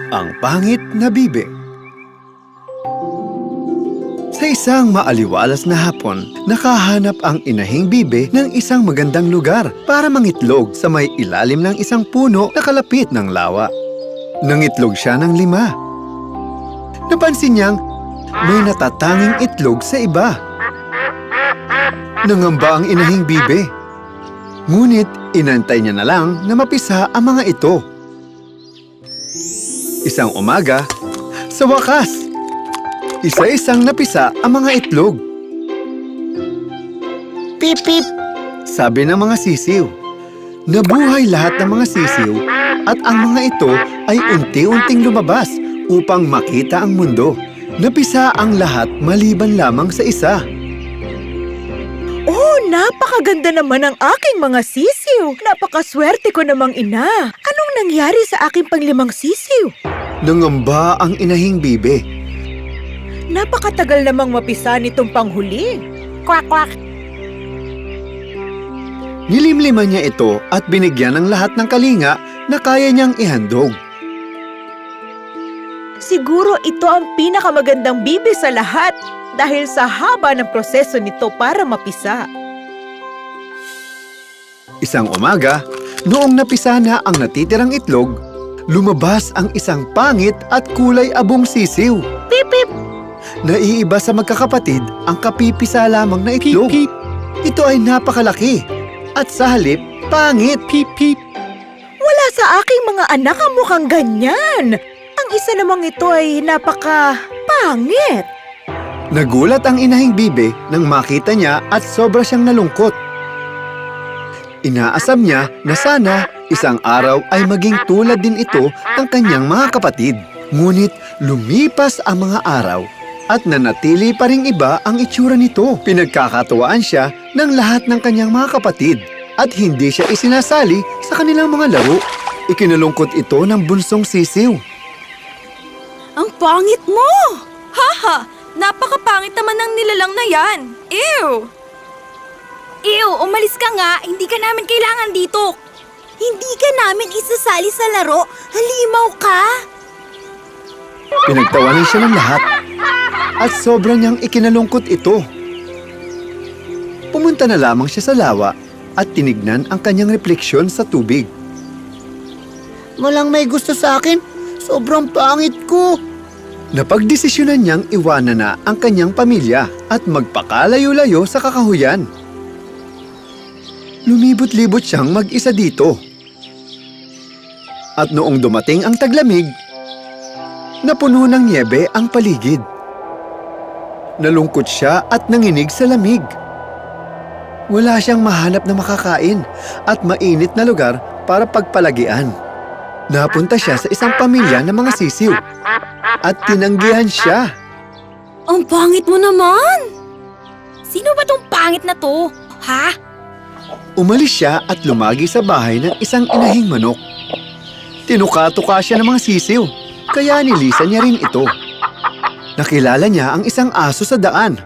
Ang pangit na bibe. Sa isang maaliwalas na hapon, nakahanap ang inahing bibe ng isang magandang lugar para mangitlog sa may ilalim ng isang puno na kalapit ng lawa. Nangitlog siya ng 5. Napansin niyang may natatanging itlog sa iba. Nangamba ang inahing bibe. Ngunit inantay niya na lang na mapisa ang mga ito. Isang umaga, sa wakas, isa-isang napisa ang mga itlog. Pip, pip, sabi ng mga sisiw. Nabuhay lahat ng mga sisiw at ang mga ito ay unti-unting lumabas upang makita ang mundo. Napisa ang lahat maliban lamang sa isa. Oh, napakaganda naman ang aking mga sisiw. Napakaswerte ko namang ina. Anong nangyari sa aking pang-5 sisiw? Nangamba ang inahing bibe. Napakatagal namang mapisa nitong panghuli. Kwak, kwak. Nilimliman niya ito at binigyan ng lahat ng kalinga na kaya niyang ihandog. Siguro ito ang pinakamagandang bibe sa lahat dahil sa haba ng proseso nito para mapisa. Isang umaga, noong napisa na ang natitirang itlog, lumabas ang isang pangit at kulay abong sisiw. Pip, pip. Naiiba sa magkakapatid ang kapipisa lamang na itlog. Pip, pip. Ito ay napakalaki at sa halip, pangit. Pip, pip. Wala sa aking mga anak ang mukhang ganyan. Ang isa namang ito ay napaka-pangit. Nagulat ang inahing bibe nang makita niya at sobra siyang nalungkot. Inaasam niya na sana isang araw ay maging tulad din ito ng kanyang mga kapatid. Ngunit lumipas ang mga araw at nanatili pa ring iba ang itsura nito. Pinagkakatuwaan siya ng lahat ng kanyang mga kapatid at hindi siya isinasali sa kanilang mga laro. Ikinalungkot ito ng bunsong sisiw. Ang pangit mo! Haha! Napakapangit naman ng nilalang na yan! Ew! Ew! Umalis ka nga! Hindi ka namin kailangan dito! Hindi ka namin isasali sa laro! Halimaw ka! Pinagtawanan siya ng lahat at sobrang niyang ikinalungkot ito. Pumunta na lamang siya sa lawa at tinignan ang kanyang refleksyon sa tubig. Walang may gusto sa akin. Sobrang pangit ko. Napagdesisyonan niyang iwanan na ang kanyang pamilya at magpakalayo-layo sa kakahuyan. Lumibot-libot siyang mag-isa dito. At noong dumating ang taglamig, napuno ng niyebe ang paligid. Nalungkot siya at nanginig sa lamig. Wala siyang mahanap na makakain at mainit na lugar para pagpalagian. Napunta siya sa isang pamilya ng mga sisiw at tinanggihan siya. Ang pangit mo naman! Sino ba tong pangit na to? Ha? Umalis siya at lumagi sa bahay ng isang inahing manok. Tinuka-tuka siya ng mga sisiw, kaya nilisan niya rin ito. Nakilala niya ang isang aso sa daan.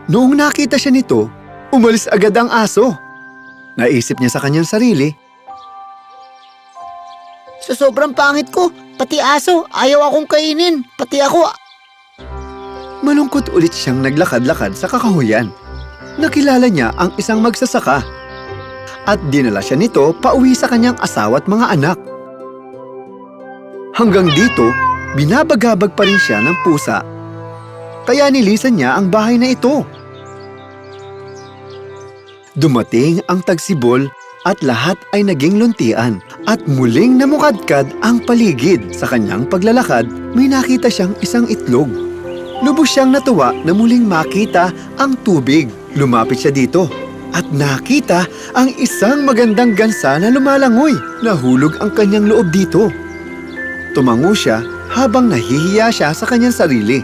Noong nakita siya nito, umalis agad ang aso. Naisip niya sa kanyang sarili, Sa sobrang pangit ko, pati aso, ayaw akong kainin. Pati ako. malungkot ulit siyang naglakad-lakad sa kakahuyan. Nakilala niya ang isang magsasaka at dinala siya nito pauwi sa kanyang asawa at mga anak. Hanggang dito, binabagabag pa rin siya ng pusa. Kaya nilisan niya ang bahay na ito. Dumating ang tagsibol at lahat ay naging luntian at muling namukadkad ang paligid. Sa kanyang paglalakad, may nakita siyang isang itlog. Lubos siyang natuwa na muling makita ang tubig. Lumapit siya dito at nakita ang isang magandang gansa na lumalangoy. Nahulog ang kanyang loob dito. Tumango siya habang nahihiya siya sa kanyang sarili.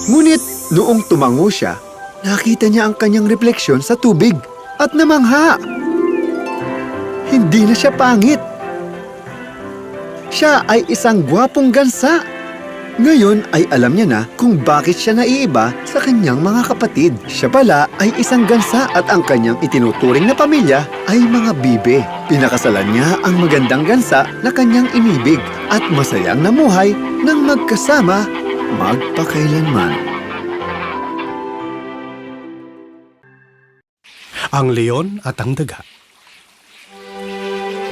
Ngunit noong tumango siya, nakita niya ang kanyang refleksyon sa tubig at namangha. Hindi na siya pangit. Siya ay isang gwapong gansa. Ngayon ay alam niya na kung bakit siya naiiba sa kanyang mga kapatid. Siya pala ay isang gansa at ang kanyang itinuturing na pamilya ay mga bibe. Pinakasalan niya ang magandang gansa na kanyang inibig at masayang namuhay ng magkasama magpakailanman. Ang leon at ang daga.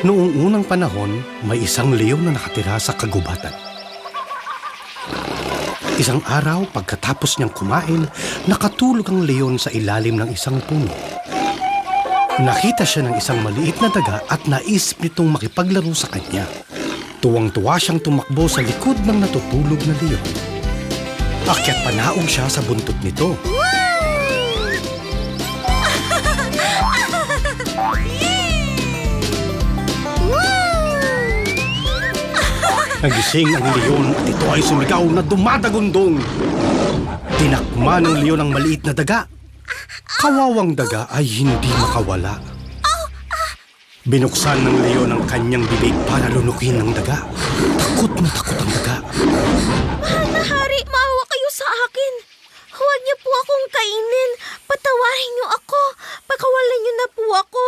Noong unang panahon, may isang leon na nakatira sa kagubatan. Isang araw, pagkatapos niyang kumain, nakatulog ang leon sa ilalim ng isang puno. Nakita siya ng isang maliit na daga at naisip nitong makipaglaro sa kanya. Tuwang-tuwa siyang tumakbo sa likod ng natutulog na leon. Akyat panaog siya sa buntot nito. Nagising ang leon at ito ay sumigaw na dumadagundong. Tinakma ng leon ang maliit na daga. Kawawang daga ay hindi makawala. Binuksan ng leon ang kanyang bibig para lunukin ng daga. Takot na takot ang daga. Mahal na hari, maawa kayo sa akin. Huwag niyo po akong kainin. Patawarin niyo ako. Pakawalan niyo na po ako.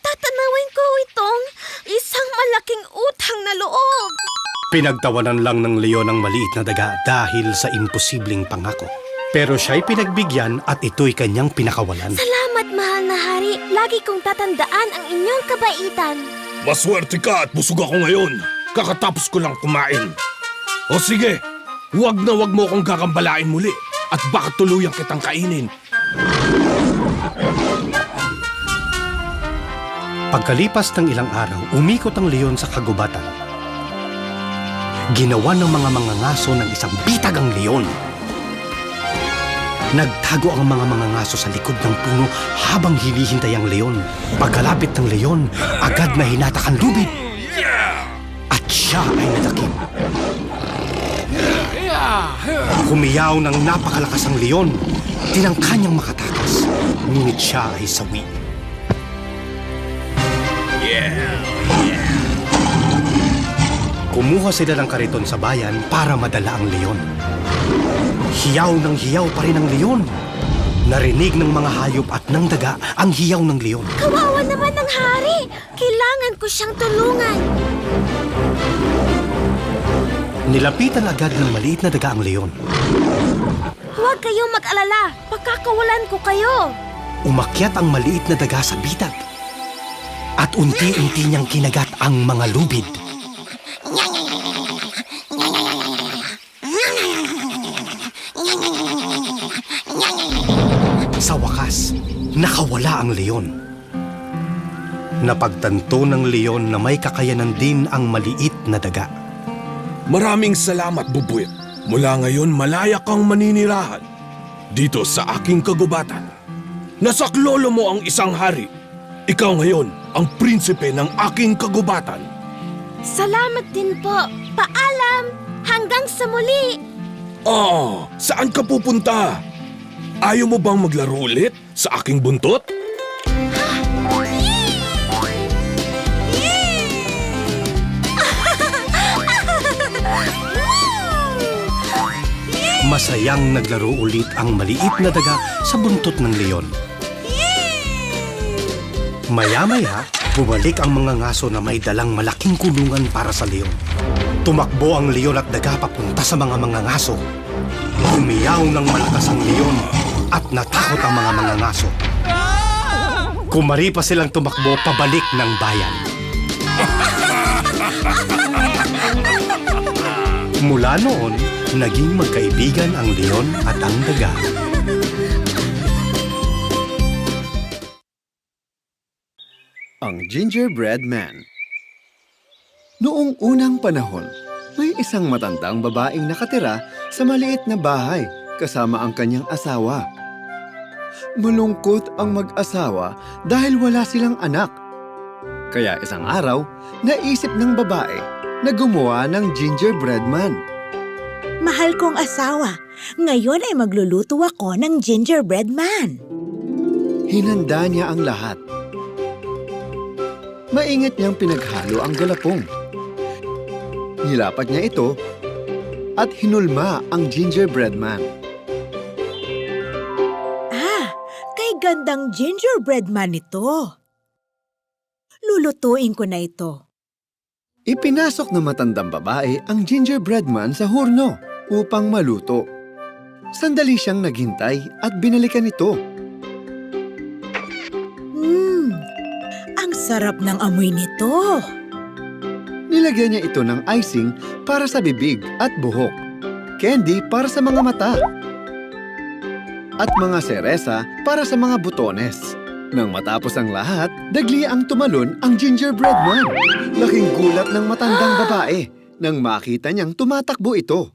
Tatanawin ko itong isang malaking utang na loob. Pinagtawanan lang ng leon ang maliit na daga dahil sa imposibleng pangako. Pero siya'y pinagbigyan at ito'y kanyang pinakawalan. Salamat, mahal na hari. Lagi kong tatandaan ang inyong kabaitan. Maswerte ka at busog ako ngayon. Kakatapos ko lang kumain. O sige, huwag na huwag mo akong gagambalain muli at baka tuluyang kitang kainin. Pagkalipas ng ilang araw, umikot ang leon sa kagubatan. Ginawa ng mga mangangaso ng isang bitagang leon. Nagtago ang mga mangangaso sa likod ng puno habang hinihintay ang leon. Pagkalapit ng leon, agad na hinatak ang lubid. At siya ay nadakip. Humiyaw ng napakalakas ang leon. Tinangka niyang makatakas, ngunit siya ay sawi. Kumuha sila ng kariton sa bayan para madala ang leon. Hiyaw ng hiyaw pa rin ang leon. Narinig ng mga hayop at ng daga ang hiyaw ng leon. Kawawa naman ng hari. Kailangan ko siyang tulungan. Nilapitan agad ng maliit na daga ang leon. Huwag kayong mag-alala. Pakakawalan ko kayo. Umakyat ang maliit na daga sa bitag. At unti-unti niyang kinagat ang mga lubid. Sa wakas, nakawala ang leon. Napagtanto ng leon na may kakayanan din ang maliit na daga. Maraming salamat, Bubuit. Mula ngayon, malaya kang maninirahan dito sa aking kagubatan. Nasaklolo mo ang isang hari. Ikaw ngayon ang prinsipe ng aking kagubatan. Salamat din po. Paalam. Hanggang sa muli. Saan ka pupunta? Ayaw mo bang maglaro ulit sa aking buntot? Masayang naglaro ulit ang maliit na daga sa buntot ng leon. Maya-maya, bumalik ang mga ngaso na may dalang malaking kulungan para sa leon. Tumakbo ang leon at daga papunta sa mga ngaso. Umiyaw ng malakas ang leon at natakot ang mga ngaso. Kumari pa silang tumakbo pabalik ng bayan. Mula noon, naging magkaibigan ang leon at ang daga. Ang Gingerbread Man. Noong unang panahon, may isang matandang babaeng nakatira sa maliit na bahay kasama ang kanyang asawa. Malungkot ang mag-asawa dahil wala silang anak. Kaya isang araw, naisip ng babae na gumawa ng gingerbread man. Mahal kong asawa, ngayon ay magluluto ako ng gingerbread man. Hinanda niya ang lahat. Maingat niyang pinaghalo ang galapong. Nilapat niya ito at hinulma ang gingerbread man. Kay gandang gingerbread man ito. Lulutuin ko na ito. Ipinasok ng matandang babae ang gingerbread man sa hurno upang maluto. Sandali siyang naghintay at binalikan ito. Ang sarap ng amoy nito. Nilagyan niya ito ng icing para sa bibig at buhok, candy para sa mga mata, at mga seresa para sa mga butones. Nang matapos ang lahat, dagli ang tumalon ang gingerbread man. Laking gulat ng matandang babae nang makita niyang tumatakbo ito.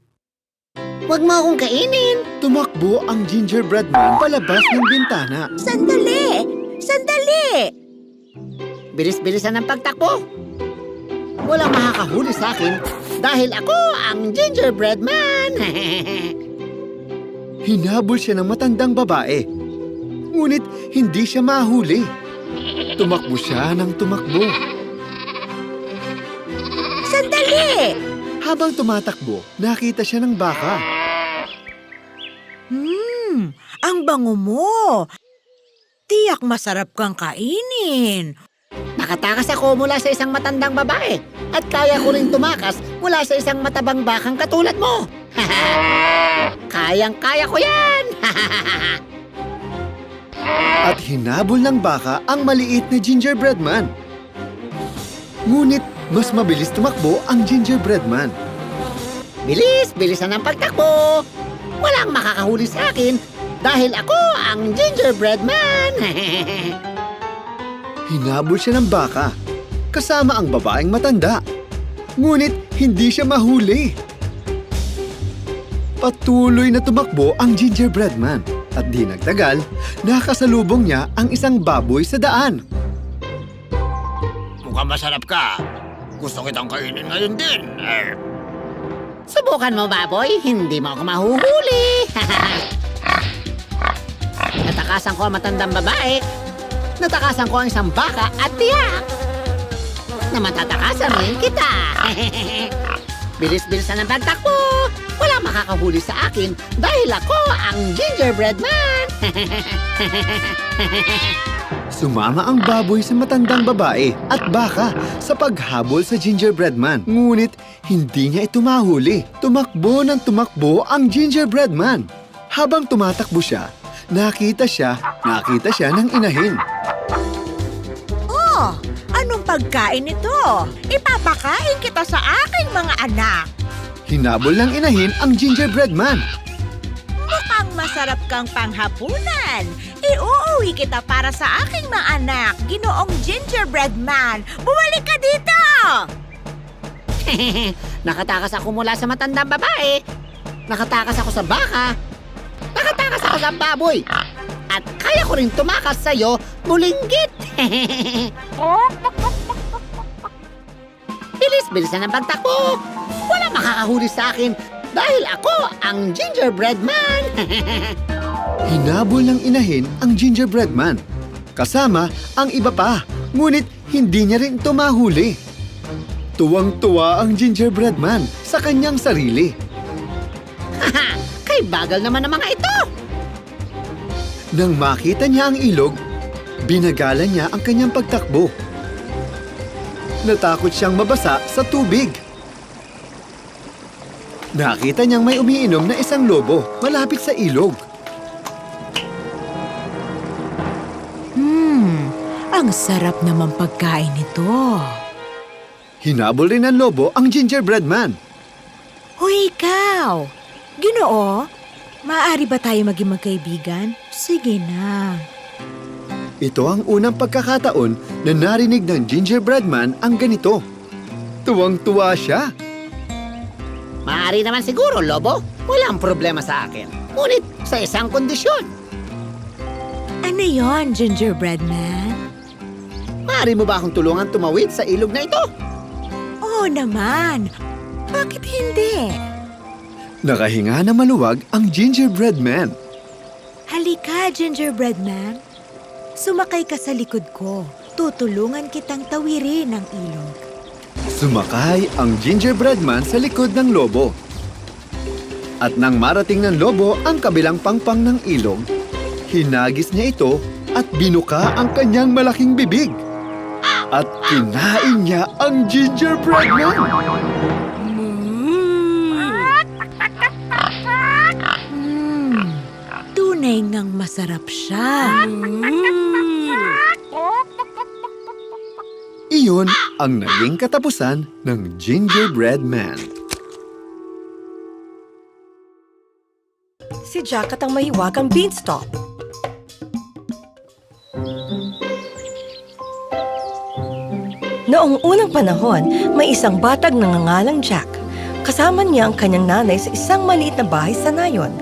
Huwag mo akong kainin! Tumakbo ang gingerbread man palabas ng bintana. Sandali! Sandali! Bilis-bilisan ang pagtakbo! Walang makakahuli sa akin dahil ako ang gingerbread man! Hinabol siya ng matandang babae. Ngunit hindi siya mahuli. Tumakbo siya ng tumakbo. Sandali! Habang tumatakbo, nakita siya ng baka. Ang bango mo! Tiyak masarap kang kainin. Nakatakas ako mula sa isang matandang babae at kaya ko rin tumakas mula sa isang matabang bakang katulad mo. Kayang-kaya ko yan! At hinabol ng baka ang maliit na gingerbread man. Ngunit mas mabilis tumakbo ang gingerbread man. Bilis-bilisan ang pagtakbo! Walang makakahuli sa akin dahil ako ang gingerbread man! Hinabol siya ng baka, kasama ang babaeng matanda. Ngunit hindi siya mahuli. Patuloy na tumakbo ang gingerbread man at di nagtagal, nakasalubong niya ang isang baboy sa daan. Mukhang masarap ka. Gusto kitang kainin ngayon din. Subukan mo, baboy. Hindi mo ako mahuhuli. Natakasan ko ang matandang babae. Natakasan ko ang isang baka at tiyak na matatakasan rin kita. Bilis-bilisan ang pagtakbo. Wala makakahuli sa akin dahil ako ang gingerbread man. Sumama ang baboy sa matandang babae at baka sa paghabol sa gingerbread man. Ngunit hindi niya ito mahuli. Tumakbo ng tumakbo ang gingerbread man. Habang tumatakbo siya, nakita siya ng inahin. Oh, anong pagkain ito? Ipapakain kita sa aking mga anak. Hinabol ng inahin ang gingerbread man. Mukhang masarap kang panghapunan. Iuuwi kita para sa aking mga anak, Ginoong Gingerbread Man. Bumalik ka dito! Nakatakas ako mula sa matandang babae. Nakatakas ako sa baka. Nakatakas ako sa baboy. At kaya ko rin tumakas sa'yo, bulinggit. Bilis-bilisan ang pagtakbo. Wala makakahuli sa akin dahil ako ang gingerbread man. Hinabol ng inahin ang gingerbread man. Kasama ang iba pa, ngunit hindi niya rin ito mahuli. Tuwang-tuwa ang gingerbread man sa kanyang sarili. Kay bagal naman ng mga ito. Nang makita niya ang ilog, binagalan niya ang kanyang pagtakbo. Natakot siyang mabasa sa tubig. Nakita niyang may umiinom na isang lobo malapit sa ilog. Ang sarap naman pagkain nito. Hinabol rin ng lobo ang gingerbread man. Hoy, ikaw! Ginoo, maaari ba tayo maging magkaibigan? Sige na. Ito ang unang pagkakataon na narinig ng gingerbread man ang ganito. Tuwang-tuwa siya. Maaari naman siguro, lobo. Walang problema sa akin. Ngunit sa isang kondisyon. Ano yon, Gingerbread Man? Maaari mo ba akong tulungan tumawid sa ilog na ito? Oo naman. Bakit hindi? Nakahinga na maluwag ang gingerbread man. Halika, Gingerbread Man. Sumakay ka sa likod ko. Tutulungan kitang tawirin ang ilog. Sumakay ang gingerbread man sa likod ng lobo. At nang marating ng lobo ang kabilang pangpang ng ilog, hinagis niya ito at binuka ang kanyang malaking bibig. At kinain niya ang gingerbread man. Tunay ngang masarap siya. Iyon ang naging katapusan ng Gingerbread Man. Si Jack at ang mahiwagang beanstalk. Noong unang panahon, may isang batag na nangangalang Jack. Kasama niya ang kanyang nanay sa isang maliit na bahay sa nayon.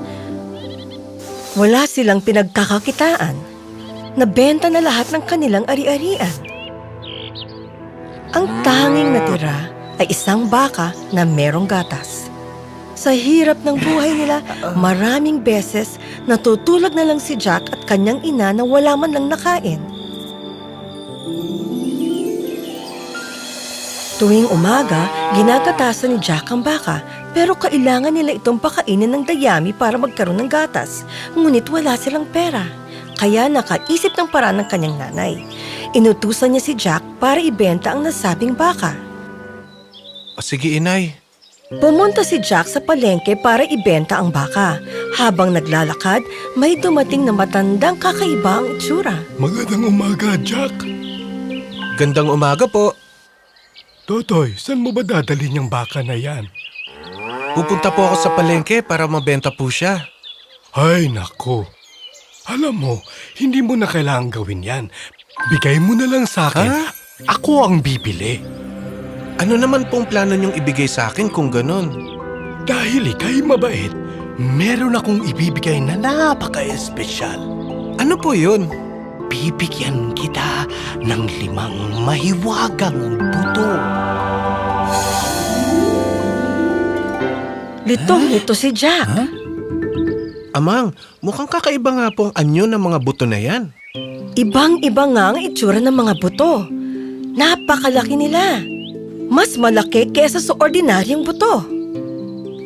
Wala silang pinagkakakitaan. Nabenta na lahat ng kanilang ari-arian. Ang tanging natira ay isang baka na merong gatas. Sa hirap ng buhay nila, maraming beses natutulog na lang si Jack at kanyang ina na wala man lang nakain. Tuwing umaga, ginagatasan ni Jack ang baka, pero kailangan nila itong pakainin ng dayami para magkaroon ng gatas. Ngunit wala silang pera. Kaya nakaisip ng paraan ng kanyang nanay. Inutusan niya si Jack para ibenta ang nasabing baka. Sige, inay. Pumunta si Jack sa palengke para ibenta ang baka. Habang naglalakad, may dumating na matandang kakaiba ang itsura. Magandang umaga, Jack. Gandang umaga po. Totoy, saan mo ba dadalhin yung baka na yan? Pupunta po ako sa palengke para mabenta po siya. Ay, nako. Alam mo, hindi mo na kailangang gawin yan. Bigay mo na lang sa akin. Ha? Ako ang bibili. Ano naman pong plano niyong ibigay sa akin kung ganon? Dahil ika'y mabait, meron akong ibibigay na napaka-espesyal. Ano po yun? Bibigyan kita ng 5 mahiwagang buto. Litong-lito si Jack. Amang, mukhang kakaiba nga po ang anyo ng mga buto na yan. Ibang-iba nga ang itsura ng mga buto. Napakalaki nila. Mas malaki kesa sa ordinaryong buto.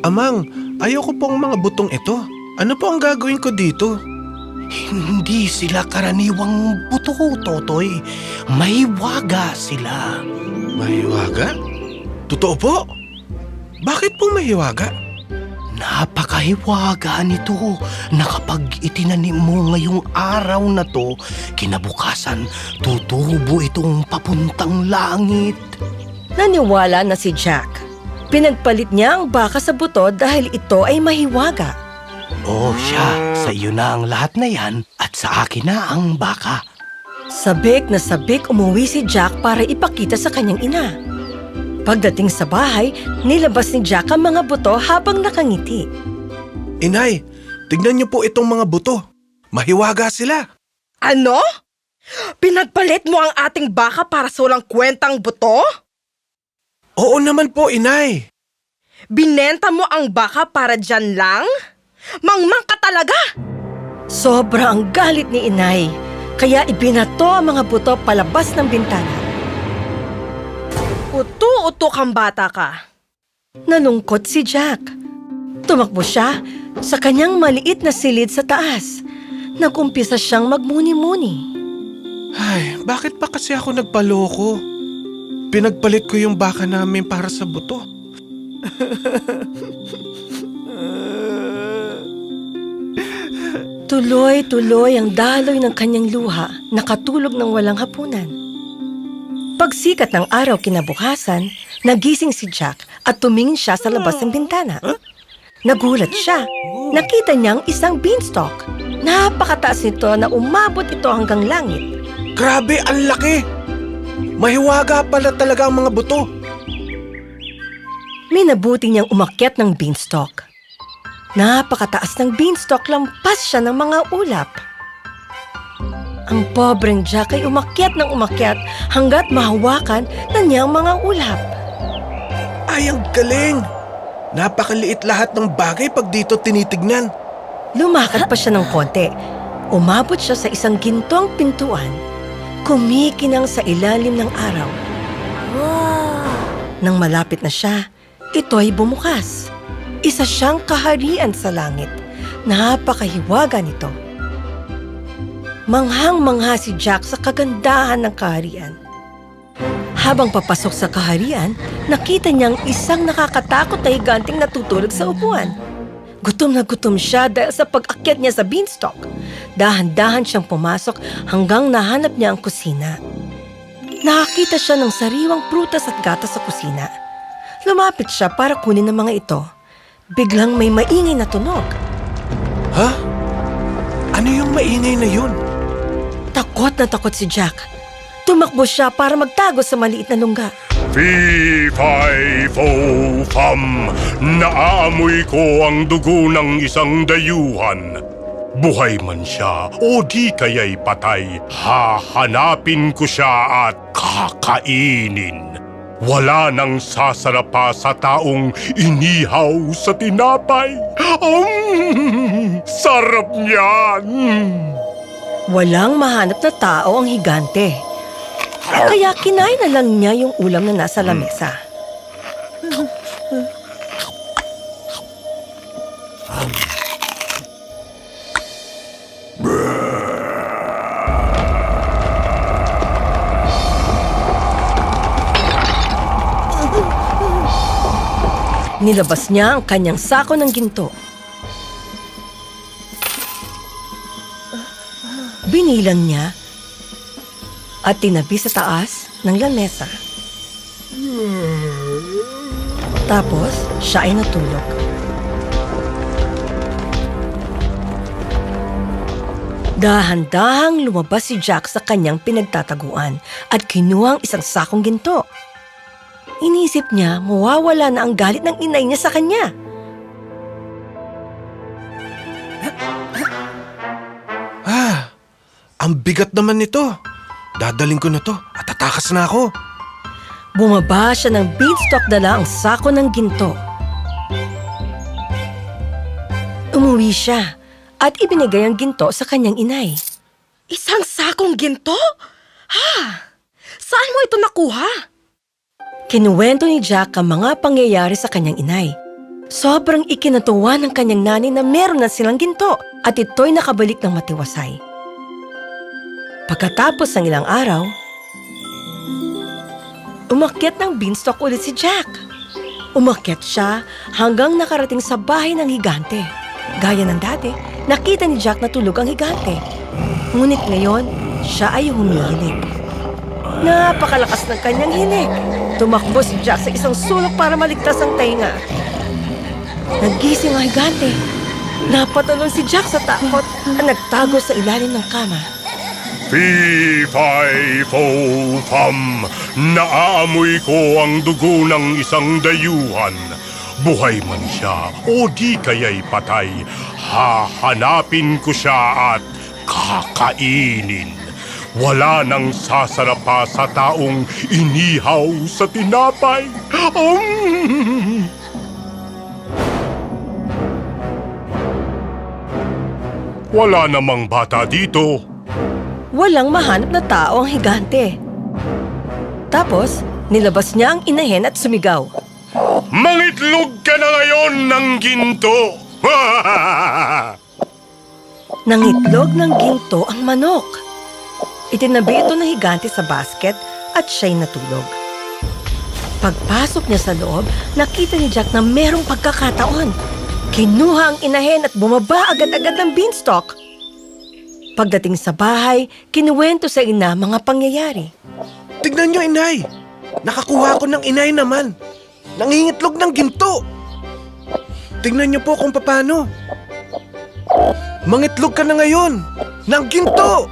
Amang, ayoko pong mga butong ito. Ano po ang gagawin ko dito? Hindi sila karaniwang buto, Totoy. Mahiwaga sila. Mahiwaga? Totoo po? Bakit pong mahiwaga? Napakahiwaga nito na kapag itinanim mo ngayong araw na to, kinabukasan tutubo itong papuntang langit. Naniwala na si Jack. Pinagpalit niya ang baka sa buto dahil ito ay mahiwaga. O siya, sa iyo na ang lahat na yan at sa akin na ang baka. Sabik na sabik umuwi si Jack para ipakita sa kanyang ina. Pagdating sa bahay, nilabas ni Jack ang mga buto habang nakangiti. Inay, tignan niyo po itong mga buto. Mahiwaga sila. Ano? Pinagpalit mo ang ating baka para sa walang kwentang buto? Oo naman po, inay. Binenta mo ang baka para dyan lang? Mangmang ka talaga! Sobra ang galit ni inay, kaya ibinato ang mga buto palabas ng bintana. Uto-uto kang bata ka. Nalungkot si Jack. Tumakbo siya sa kanyang maliit na silid sa taas. Nag-umpisa siyang magmuni-muni. Ay, bakit pa kasi ako nagpaloko? Pinagpalit ko yung baka namin para sa buto. Tuloy-tuloy ang daloy ng kanyang luha, nakatulog ng walang hapunan. Pagsikat ng araw kinabukasan, nagising si Jack at tumingin siya sa labas ng bintana. Nagulat siya. Nakita niyang isang beanstalk. Napakataas nito na umabot ito hanggang langit. Grabe, ang laki! Mahiwaga pala talaga ang mga buto. Minabuti niyang umakyat ng beanstalk. Napakataas ng beanstalk, lampas siya ng mga ulap. Ang pobreng Jack ay umakyat ng umakyat hanggat mahawakan na niyang mga ulap. Ay, ang galing! Napakaliit lahat ng bagay pag dito tinitignan. Lumakad pa siya ng konti. Umabot siya sa isang gintong pintuan. Kumikinang sa ilalim ng araw. Nang malapit na siya, ito ay bumukas. Isa siyang kaharian sa langit. Napakahiwaga nito. Manghang-mangha si Jack sa kagandahan ng kaharian. Habang papasok sa kaharian, nakita niyang isang nakakatakot na higanteng natutulog sa upuan. Gutom na gutom siya dahil sa pag-akyat niya sa beanstalk. Dahan-dahan siyang pumasok hanggang nahanap niya ang kusina. Nakakita siya ng sariwang prutas at gatas sa kusina. Lumapit siya para kunin ang mga ito. Biglang may maingay na tunog. Ha? Ano yung maingay na yun? Takot na takot si Jack. Tumakbo siya para magtago sa maliit na lungga. Fee-fi-fo-fum, naaamoy ko ang dugo ng isang dayuhan. Buhay man siya o di kaya'y patay, hahanapin ko siya at kakainin. Wala nang sasarap pa sa taong inihaw sa tinapay. Sarap niyan! Walang mahanap na tao ang higante. Kaya kinain na lang niya yung ulam na nasa lamesa. Nilabas niya ang kanyang sako ng ginto. Binilang niya at tinabi sa taas ng lamesa. Tapos, siya ay natulog. Dahan-dahang lumabas si Jack sa kanyang pinagtataguan at kinuha ang isang sakong ginto. Inisip niya mawawala na ang galit ng inay niya sa kanya. Ang bigat naman nito. Dadaling ko na to at tatakas na ako. Bumaba siya ng beanstalk dala ang sako ng ginto. Umuwi siya at ibinigay ang ginto sa kanyang inay. Isang sakong ginto? Saan mo ito nakuha? Kinuwento ni Jack ang mga pangyayari sa kanyang inay. Sobrang ikinatuwa ng kanyang nanay na meron na silang ginto at ito'y nakabalik ng matiwasay. Pagkatapos ng ilang araw, umakyat ng beanstalk ulit si Jack. Umakyat siya hanggang nakarating sa bahay ng higante. Gaya ng dati, nakita ni Jack na tulog ang higante. Ngunit ngayon, siya ay humihilig. Napakalakas ng kanyang hinig. Tumakbo si Jack sa isang sulok para maligtas ang tainga. Nagising ang higante. Napatalon si Jack sa takot at nagtago sa ilalim ng kama. Fee-fi-fo-fum, naaamoy ko ang dugo ng isang dayuhan. Buhay man siya o di kaya'y patay, hahanapin ko siya at kakainin. Wala nang sasarap pa sa taong inihaw sa tinapay. Wala namang bata dito. Walang mahanap na tao ang higante. Tapos, nilabas niya ang inahin at sumigaw. Mangitlog ka na ngayon ng ginto! Nangitlog ng ginto ang manok. Itinabi ito ng higante sa basket at siya'y natulog. Pagpasok niya sa loob, nakita ni Jack na merong pagkakataon. Kinuha ang inahin at bumaba agad-agad ng beanstalk. Pagdating sa bahay, kinuwento sa ina mga pangyayari. Tignan niyo, inay! Nakakuha ko ng inay naman. Nangingitlog ng ginto. Tignan niyo po kung paano. Mangitlog ka na ngayon ng ginto!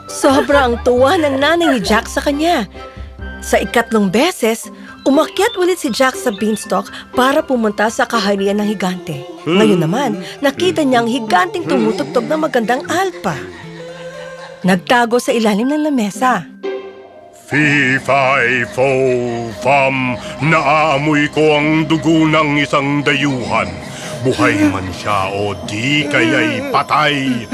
Sobrang tuwa ng nanay ni Jack sa kanya. Sa ikatlong beses, umakyat ulit si Jack sa beanstalk para pumunta sa kaharian ng higante. Ngayon naman, nakita niya ang higanting tumutugtog ng magandang alpa. Nagtago sa ilalim ng lamesa. Fee-fi-fo-fum, naaamoy ko ang dugo ng isang dayuhan. Buhay man siya o di kaya'y patay,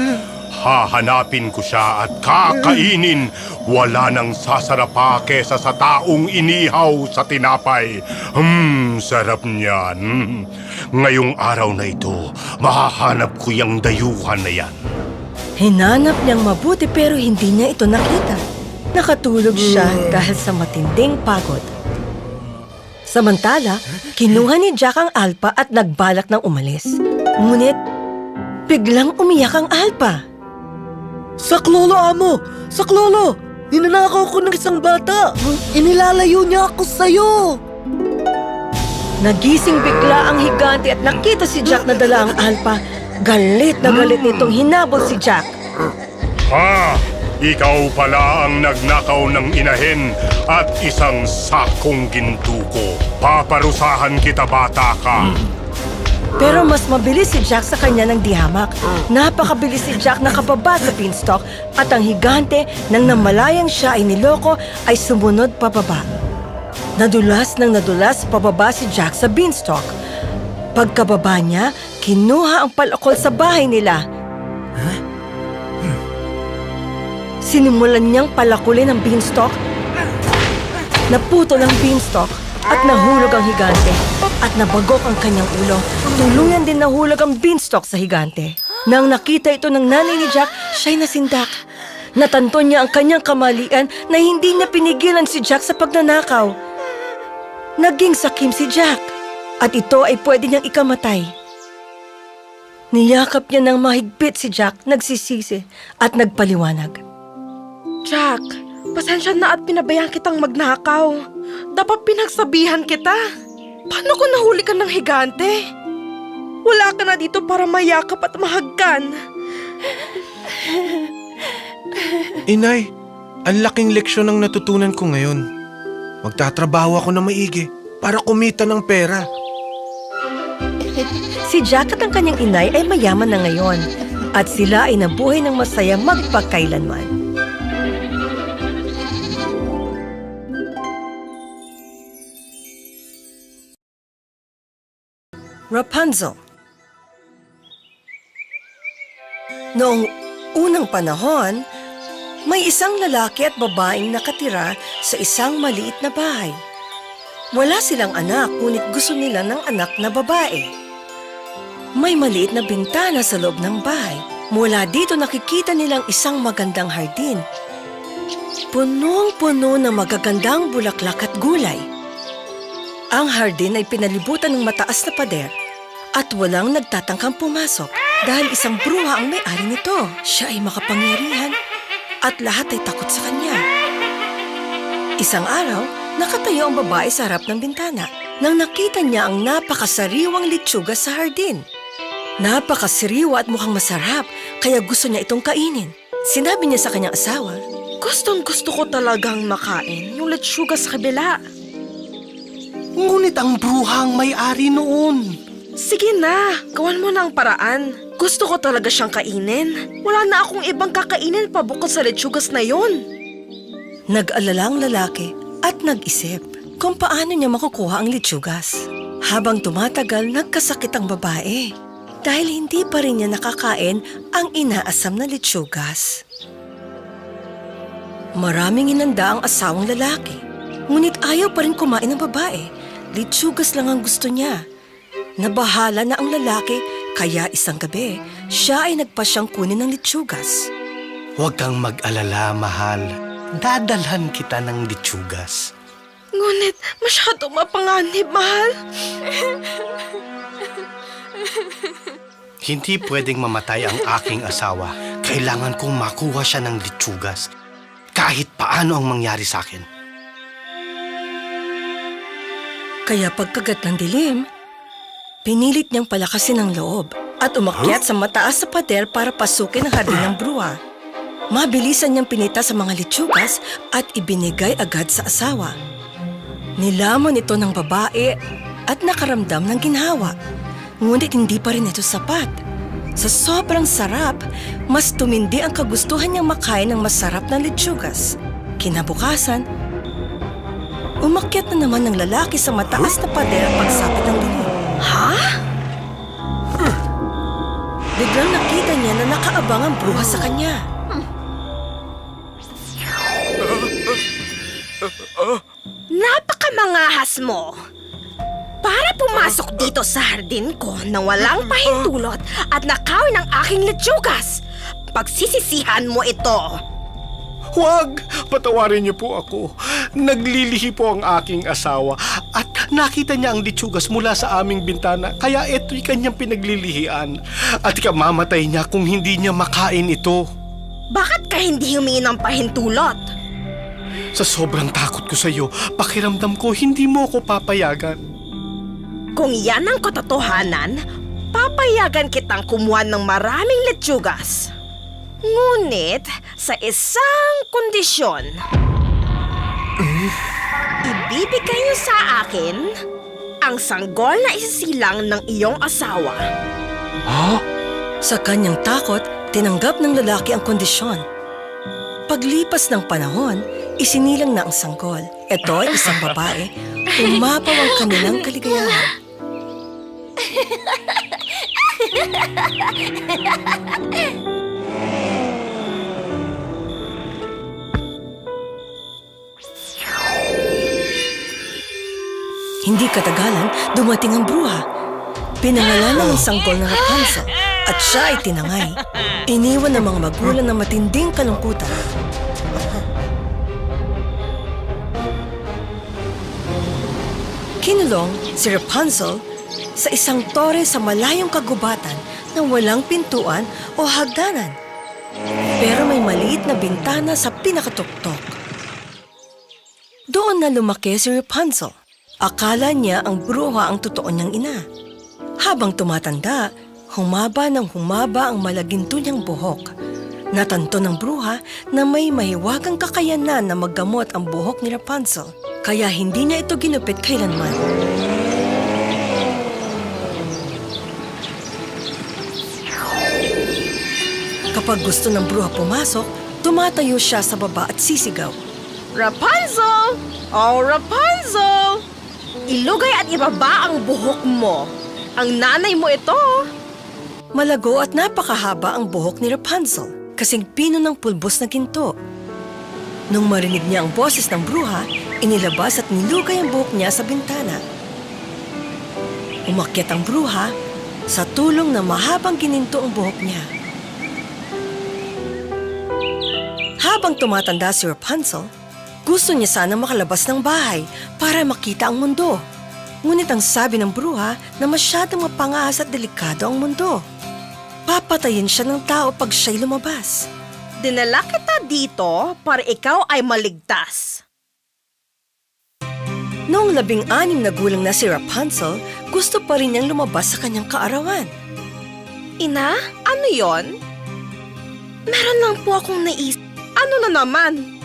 Hahanapin ko siya at kakainin. Wala nang sasarap pa kesa sa taong inihaw sa tinapay. Sarap niyan. Ngayong araw na ito, mahahanap ko yung dayuhan na yan. Hinanap niyang mabuti pero hindi niya ito nakita. Nakatulog siya dahil sa matinding pagod. Samantala, kinuha ni Jack ang alpa at nagbalak ng umalis. Ngunit, biglang umiyak ang alpa. Saklolo, amo! Saklolo! Ninanakaw ko ng isang bata! Inilalayo niya ako sa'yo! Nagising bigla ang higante at nakita si Jack na dala ang alpa. Galit na galit nitong hinabol si Jack. Ha! Ikaw pala ang nagnakaw ng inahin at isang sakong gintuko. Paparusahan kita, bata ka! Pero mas mabilis si Jack sa kanya ng dihamak. Napakabilis si Jack nakababa sa beanstalk at ang higante nang namalayang siya ay niloko ay sumunod pababa. Nadulas pababa si Jack sa beanstalk. Pagkababa niya, kinuha ang palakol sa bahay nila. Sinimulan niyang palakulin ang beanstalk. Naputol ang beanstalk at nahulog ang higante. At nabagok ang kanyang ulo. Tuluyan din nahulog ang beanstalk sa higante. Nang nakita ito ng nanay ni Jack, siya'y nasindak. Natanto niya ang kanyang kamalian na hindi niya pinigilan si Jack sa pagnanakaw. Naging sakim si Jack. At ito ay pwede niyang ikamatay. Niyakap niya ng mahigpit si Jack, nagsisisi at nagpaliwanag. Jack, pasensya na at pinabayaan kitang magnakaw. Dapat pinagsabihan kita. Paano kung nahuli ka ng higante? Wala ka na dito para mayakap at mahagkan. Inay, ang laking leksyon ang natutunan ko ngayon. Magtatrabaho ako na maigi para kumita ng pera. Si Jack at ang kanyang inay ay mayaman na ngayon at sila ay nabuhay ng masaya magpakailanman. Rapunzel. Noong unang panahon, may isang lalaki at babaeng nakatira sa isang maliit na bahay. Wala silang anak, ngunit gusto nila ng anak na babae. May maliit na bintana sa loob ng bahay. Mula dito nakikita nilang isang magandang hardin. Punong-puno ng magagandang bulaklak at gulay. Ang hardin ay pinalibutan ng mataas na pader at walang nagtatangkang pumasok dahil isang bruha ang may-ari nito. Siya ay makapangyarihan at lahat ay takot sa kanya. Isang araw, nakatayo ang babae sa harap ng bintana nang nakita niya ang napakasariwang litsuga sa hardin. Napakasariwa at mukhang masarap kaya gusto niya itong kainin. Sinabi niya sa kanyang asawa, Gustong-gusto ko talagang makain yung litsuga sa kabila. Ngunit ang bruha ang may-ari noon. Sige na, gawan mo na ang paraan. Gusto ko talaga siyang kainin. Wala na akong ibang kakainin pa bukod sa litsugas na yon. Nag-alala ang lalaki at nag-isip kung paano niya makukuha ang litsugas. Habang tumatagal, nagkasakit ang babae dahil hindi pa rin niya nakakain ang inaasam na litsugas. Maraming inanda ang asawang lalaki, ngunit ayaw pa rin kumain ng babae. Litsugas lang ang gusto niya. Nabahala na ang lalaki, kaya isang gabi, siya ay nagpasyang kunin ng litsugas. Huwag kang mag-alala, mahal. Dadalhan kita ng litsugas. Ngunit masyadong mapanganib, mahal. Hindi pwedeng mamatay ang aking asawa. Kailangan kong makuha siya ng litsugas. Kahit paano ang mangyari sa akin. Kaya pagkagat ng dilim, pinilit niyang palakasin ang loob at umakyat sa mataas sa pader para pasukin ang hardin ng bruha. Mabilisan niyang pinita sa mga litsugas at ibinigay agad sa asawa. Nilamon ito ng babae at nakaramdam ng ginhawa. Ngunit hindi pa rin ito sapat. Sa sobrang sarap, mas tumindi ang kagustuhan niyang makain ng masarap na litsugas. Kinabukasan, umakyat na naman ng lalaki sa mataas na pader pagsapit ng dilim. Ha? Biglang nakita niya niya na nakaabang ang bruha sa kanya. Napakamangahas mo! Para pumasok dito sa hardin ko nang walang pahintulot at nakawin ang aking lechugas, pagsisisihan mo ito. Huwag! Patawarin niyo po ako. Naglilihi po ang aking asawa at nakita niya ang litsugas mula sa aming bintana, kaya ito'y kanyang pinaglilihian. At ikamamatay niya kung hindi niya makain ito. Bakit ka hindi humingi ng pahintulot? Sa sobrang takot ko sa iyo, pakiramdam ko hindi mo ako papayagan. Kung yan ang katotohanan, papayagan kitang kumuha ng maraming lechugas. Ngunit sa isang kondisyon. Ibibigay niyo sa akin ang sanggol na isisilang ng iyong asawa. Sa kanyang takot, tinanggap ng lalaki ang kondisyon. Paglipas ng panahon, isinilang na ang sanggol. Ito ay isang babae. Umapaw ang kanilang kaligayahan. Hindi katagalan, dumating ang bruha. Pinangalanan ng sanggol ng Rapunzel at siya ay tinangay. Iniwan ng mga magulang na matinding kalungkutan. Kinulong si Rapunzel sa isang tore sa malayong kagubatan na walang pintuan o hagdanan. Pero may maliit na bintana sa pinakatuktok. Doon na lumaki si Rapunzel. Akala niya ang bruha ang totoo niyang ina. Habang tumatanda, humaba ng humaba ang malaginto niyang buhok. Natanto ng bruha na may mahiwagang kakayanan na maggamot ang buhok ni Rapunzel, kaya hindi niya ito ginupit kailanman. Kapag gusto ng bruha pumasok, tumatayo siya sa baba at sisigaw. Rapunzel! Oh, Rapunzel! Ilugay at ibaba ang buhok mo. Ang nanay mo ito. Malago at napakahaba ang buhok ni Rapunzel, kasing pino ng pulbos na ginto. Nung marinig niya ang boses ng bruha, inilabas at nilugay ang buhok niya sa bintana. Umakyat ang bruha sa tulong na mahabang gininto ang buhok niya. Habang tumatanda si Rapunzel, gusto niya sanang makalabas ng bahay para makita ang mundo. Ngunit ang sabi ng bruha na masyadong mapangahas at delikado ang mundo. Papatayin siya ng tao pag siya'y lumabas. Dinala kita dito para ikaw ay maligtas. Noong 16 na gulang na si Rapunzel, gusto pa rin niyang lumabas sa kanyang kaarawan. Ina, ano yon? Meron lang po akong naisip. Ano na naman?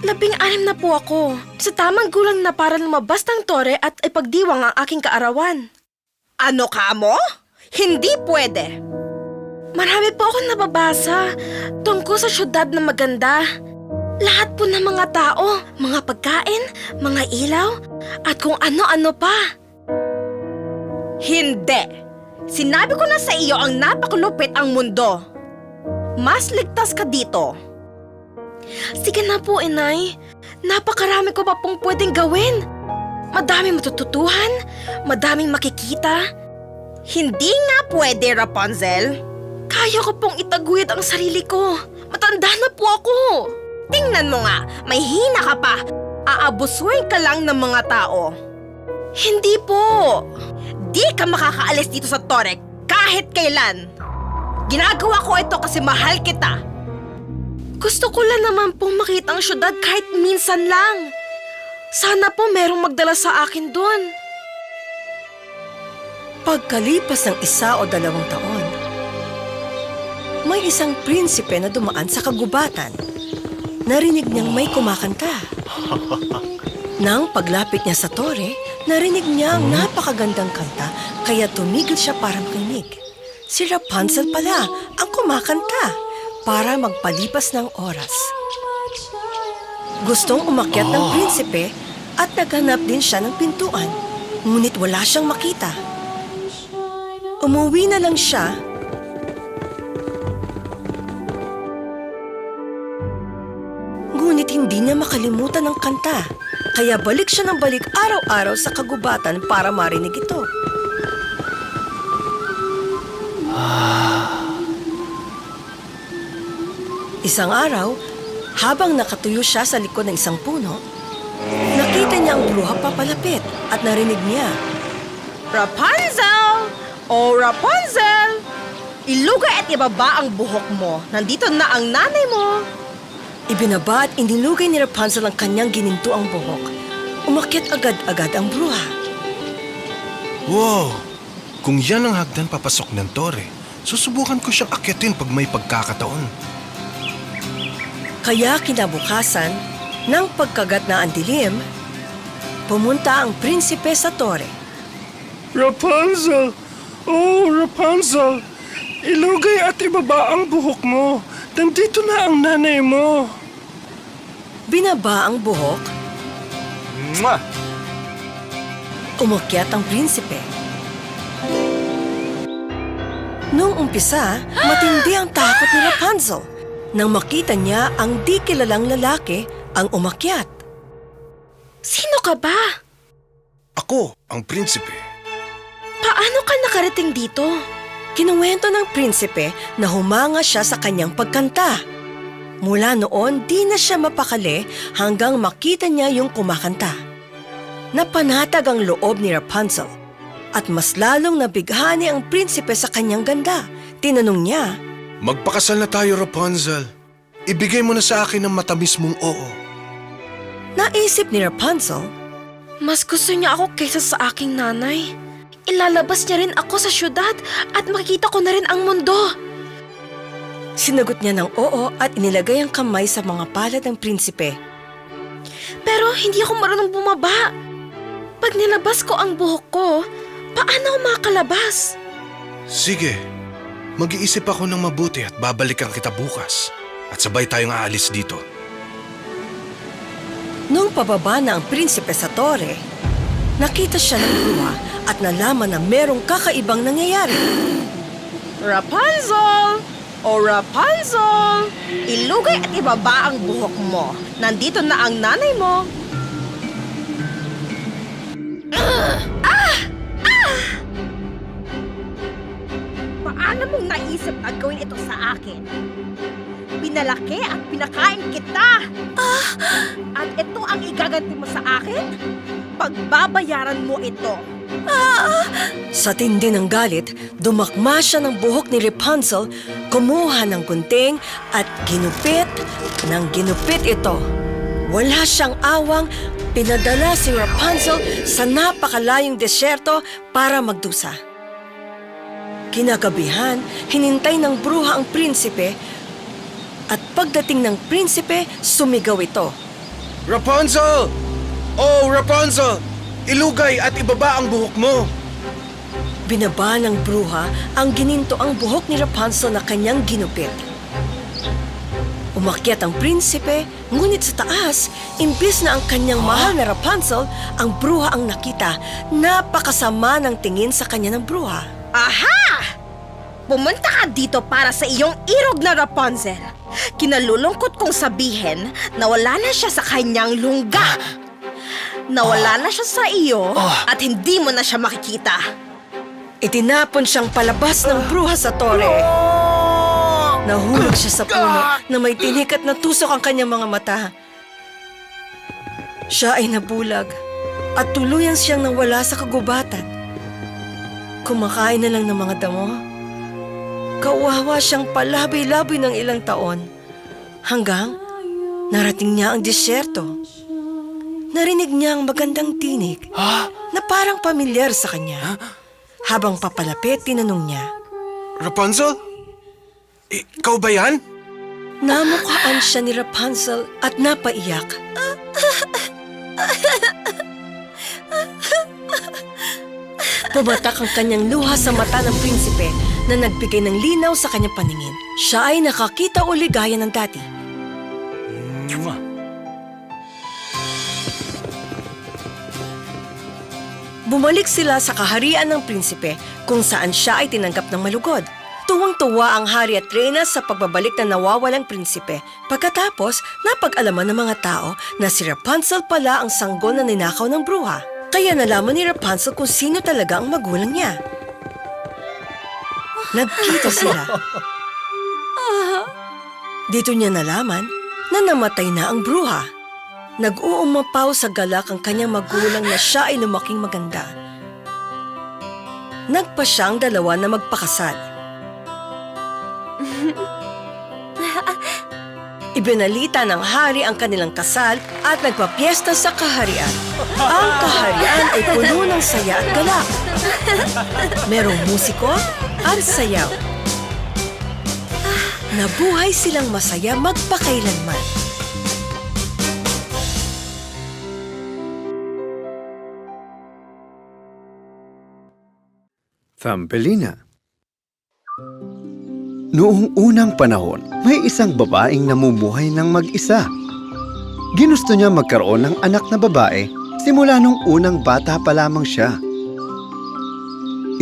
16 na po ako. Sa tamang gulang na para lumabas ng tore at ipagdiwang ang aking kaarawan. Ano ka mo? Hindi pwede. Marami po akong nababasa tungkol sa syudad na maganda. Lahat po ng mga tao, mga pagkain, mga ilaw, at kung ano-ano pa. Hindi. Sinabi ko na sa iyo ang napakulupit ang mundo. Mas ligtas ka dito. Sige na po, inay. Napakarami ko pa pong pwedeng gawin. Madaming matututuhan, madaming makikita. Hindi nga pwede, Rapunzel. Kaya ko pong itaguyod ang sarili ko. Matanda na po ako. Tingnan mo nga, may hina ka pa. Aabusuin ka lang ng mga tao. Hindi po. Di ka makakaalis dito sa tore kahit kailan. Ginagawa ko ito kasi mahal kita. Gusto ko lang naman pong makita ang syudad kahit minsan lang. Sana po merong magdala sa akin doon. Pagkalipas ng 1 o 2 taon, may isang prinsipe na dumaan sa kagubatan. Narinig niyang may kumakanta. Nang paglapit niya sa tore, narinig niya ang napakagandang kanta, kaya tumigil siya para makinig. Si Rapunzel pala ang kumakanta para magpalipas ng oras. Gustong umakyat ng prinsipe at naghanap din siya ng pintuan, ngunit wala siyang makita. Umuwi na lang siya hindi niya makalimutan ang kanta. Kaya balik siya ng balik araw-araw sa kagubatan para marinig ito. Isang araw, habang nakatuyo siya sa likod ng isang puno, nakita niya ang bruha papalapit at narinig niya. Rapunzel! Oh, Rapunzel! Ilugay at ibaba ang buhok mo. Nandito na ang nanay mo. Ibinaba at inilugay ni Rapunzel ang kanyang gininto ang buhok. Umakyat agad-agad ang bruha. Wow! Kung yan ang hagdan papasok ng tore, susubukan ko siyang akyatin pag may pagkakataon. Kaya kinabukasan, nang pagkagat na ang dilim, pumunta ang prinsipe sa tore. Rapunzel! Oh, Rapunzel! Ilugay at ibaba ang buhok mo. Nandito na ang nanay mo. Binaba ang buhok. Mwah! Umakyat ang prinsipe. Noong umpisa, matindi ang takot ni Rapunzel nang makita niya ang di kilalang lalaki ang umakyat. Sino ka ba? Ako, ang prinsipe. Paano ka nakarating dito? Kinuwento ng prinsipe na humanga siya sa kanyang pagkanta. Mula noon, di na siya mapakali hanggang makita niya yung kumakanta. Napanatag ang loob ni Rapunzel at mas lalong nabighani ang prinsipe sa kanyang ganda. Tinanong niya, Magpakasal na tayo, Rapunzel. Ibigay mo na sa akin ang matamis mong oo. Naisip ni Rapunzel, Mas gusto niya ako kaysa sa aking nanay. Ilalabas niya rin ako sa syudad at makikita ko na rin ang mundo. Sinagot niya ng oo at inilagay ang kamay sa mga palad ng prinsipe. Pero hindi ako marunong bumaba. Pag nilabas ko ang buhok ko, paano ako makakalabas? Sige, mag-iisip ako ng mabuti at babalikan kita bukas. At sabay tayong aalis dito. Nung pababa na ang prinsipe sa tore, nakita siya ng bruha at nalaman na merong kakaibang nangyayari. Rapunzel! O Rapunzel! Ilugay at ibaba ang buhok mo. Nandito na ang nanay mo. Paano mong naisip na gawin ito sa akin? Pinalaki at pinakain kita. At ito ang igaganti mo sa akin? Pagbabayaran mo ito. Sa tindi ng galit, dumakma siya ng buhok ni Rapunzel, kumuha ng gunting at ginupit ito. Wala siyang awang, pinadala si Rapunzel sa napakalayong desyerto para magdusa. Kinagabihan, hinintay ng bruha ang prinsipe at pagdating ng prinsipe, sumigaw ito. Rapunzel! Oh, Rapunzel! Ilugay at ibaba ang buhok mo. Binaba ng bruha ang gininto ang buhok ni Rapunzel na kanyang ginupit. Umakyat ang prinsipe, ngunit sa taas, imbis na ang kanyang mahal na Rapunzel, ang bruha ang nakita. Napakasama ng tingin sa kanya ng bruha. Aha! Pumunta ka dito para sa iyong irog na Rapunzel. Kinalulungkot kong sabihin na wala na siya sa kanyang lungga. Nawala na siya sa iyo at hindi mo na siya makikita. Itinapon siyang palabas ng bruha sa tore. Nahulog siya sa puno na may tinik at natusok ang kanyang mga mata. Siya ay nabulag at tuluyan siyang nawala sa kagubatan. Kumakain na lang ng mga damo. Kawawa siyang palaboy-laboy ng ilang taon hanggang narating niya ang disyerto. Narinig niya ang magandang tinig na parang pamilyar sa kanya. Habang papalapit, tinanong niya, Rapunzel? Ikaw ba yan? Namukhaan siya ni Rapunzel at napaiyak. Pumatak ang kanyang luha sa mata ng prinsipe na nagbigay ng linaw sa kanyang paningin. Siya ay nakakita uli gaya ng dati. Bumalik sila sa kaharian ng prinsipe kung saan siya ay tinanggap ng malugod. Tuwang-tuwa ang hari at reyna sa pagbabalik na nawawalang prinsipe. Pagkatapos, napag-alaman ng mga tao na si Rapunzel pala ang sanggol na ninakaw ng bruha. Kaya nalaman ni Rapunzel kung sino talaga ang magulang niya. Nagkita sila. Dito niya nalaman na namatay na ang bruha. Nag-uumapaw sa galak ang kanyang magulang na siya ay lumaking maganda. Nagpa siyang dalawa na magpakasal. Ibinalita ng hari ang kanilang kasal at nagpapiesta sa kaharian. Ang kaharian ay puno ng saya at galak. Merong musiko at sayaw. Nabuhay silang masaya magpakailanman. Thumbelina. Noong unang panahon, may isang babaeng namumuhay ng mag-isa. Ginusto niya magkaroon ng anak na babae simula nung unang bata pa lamang siya.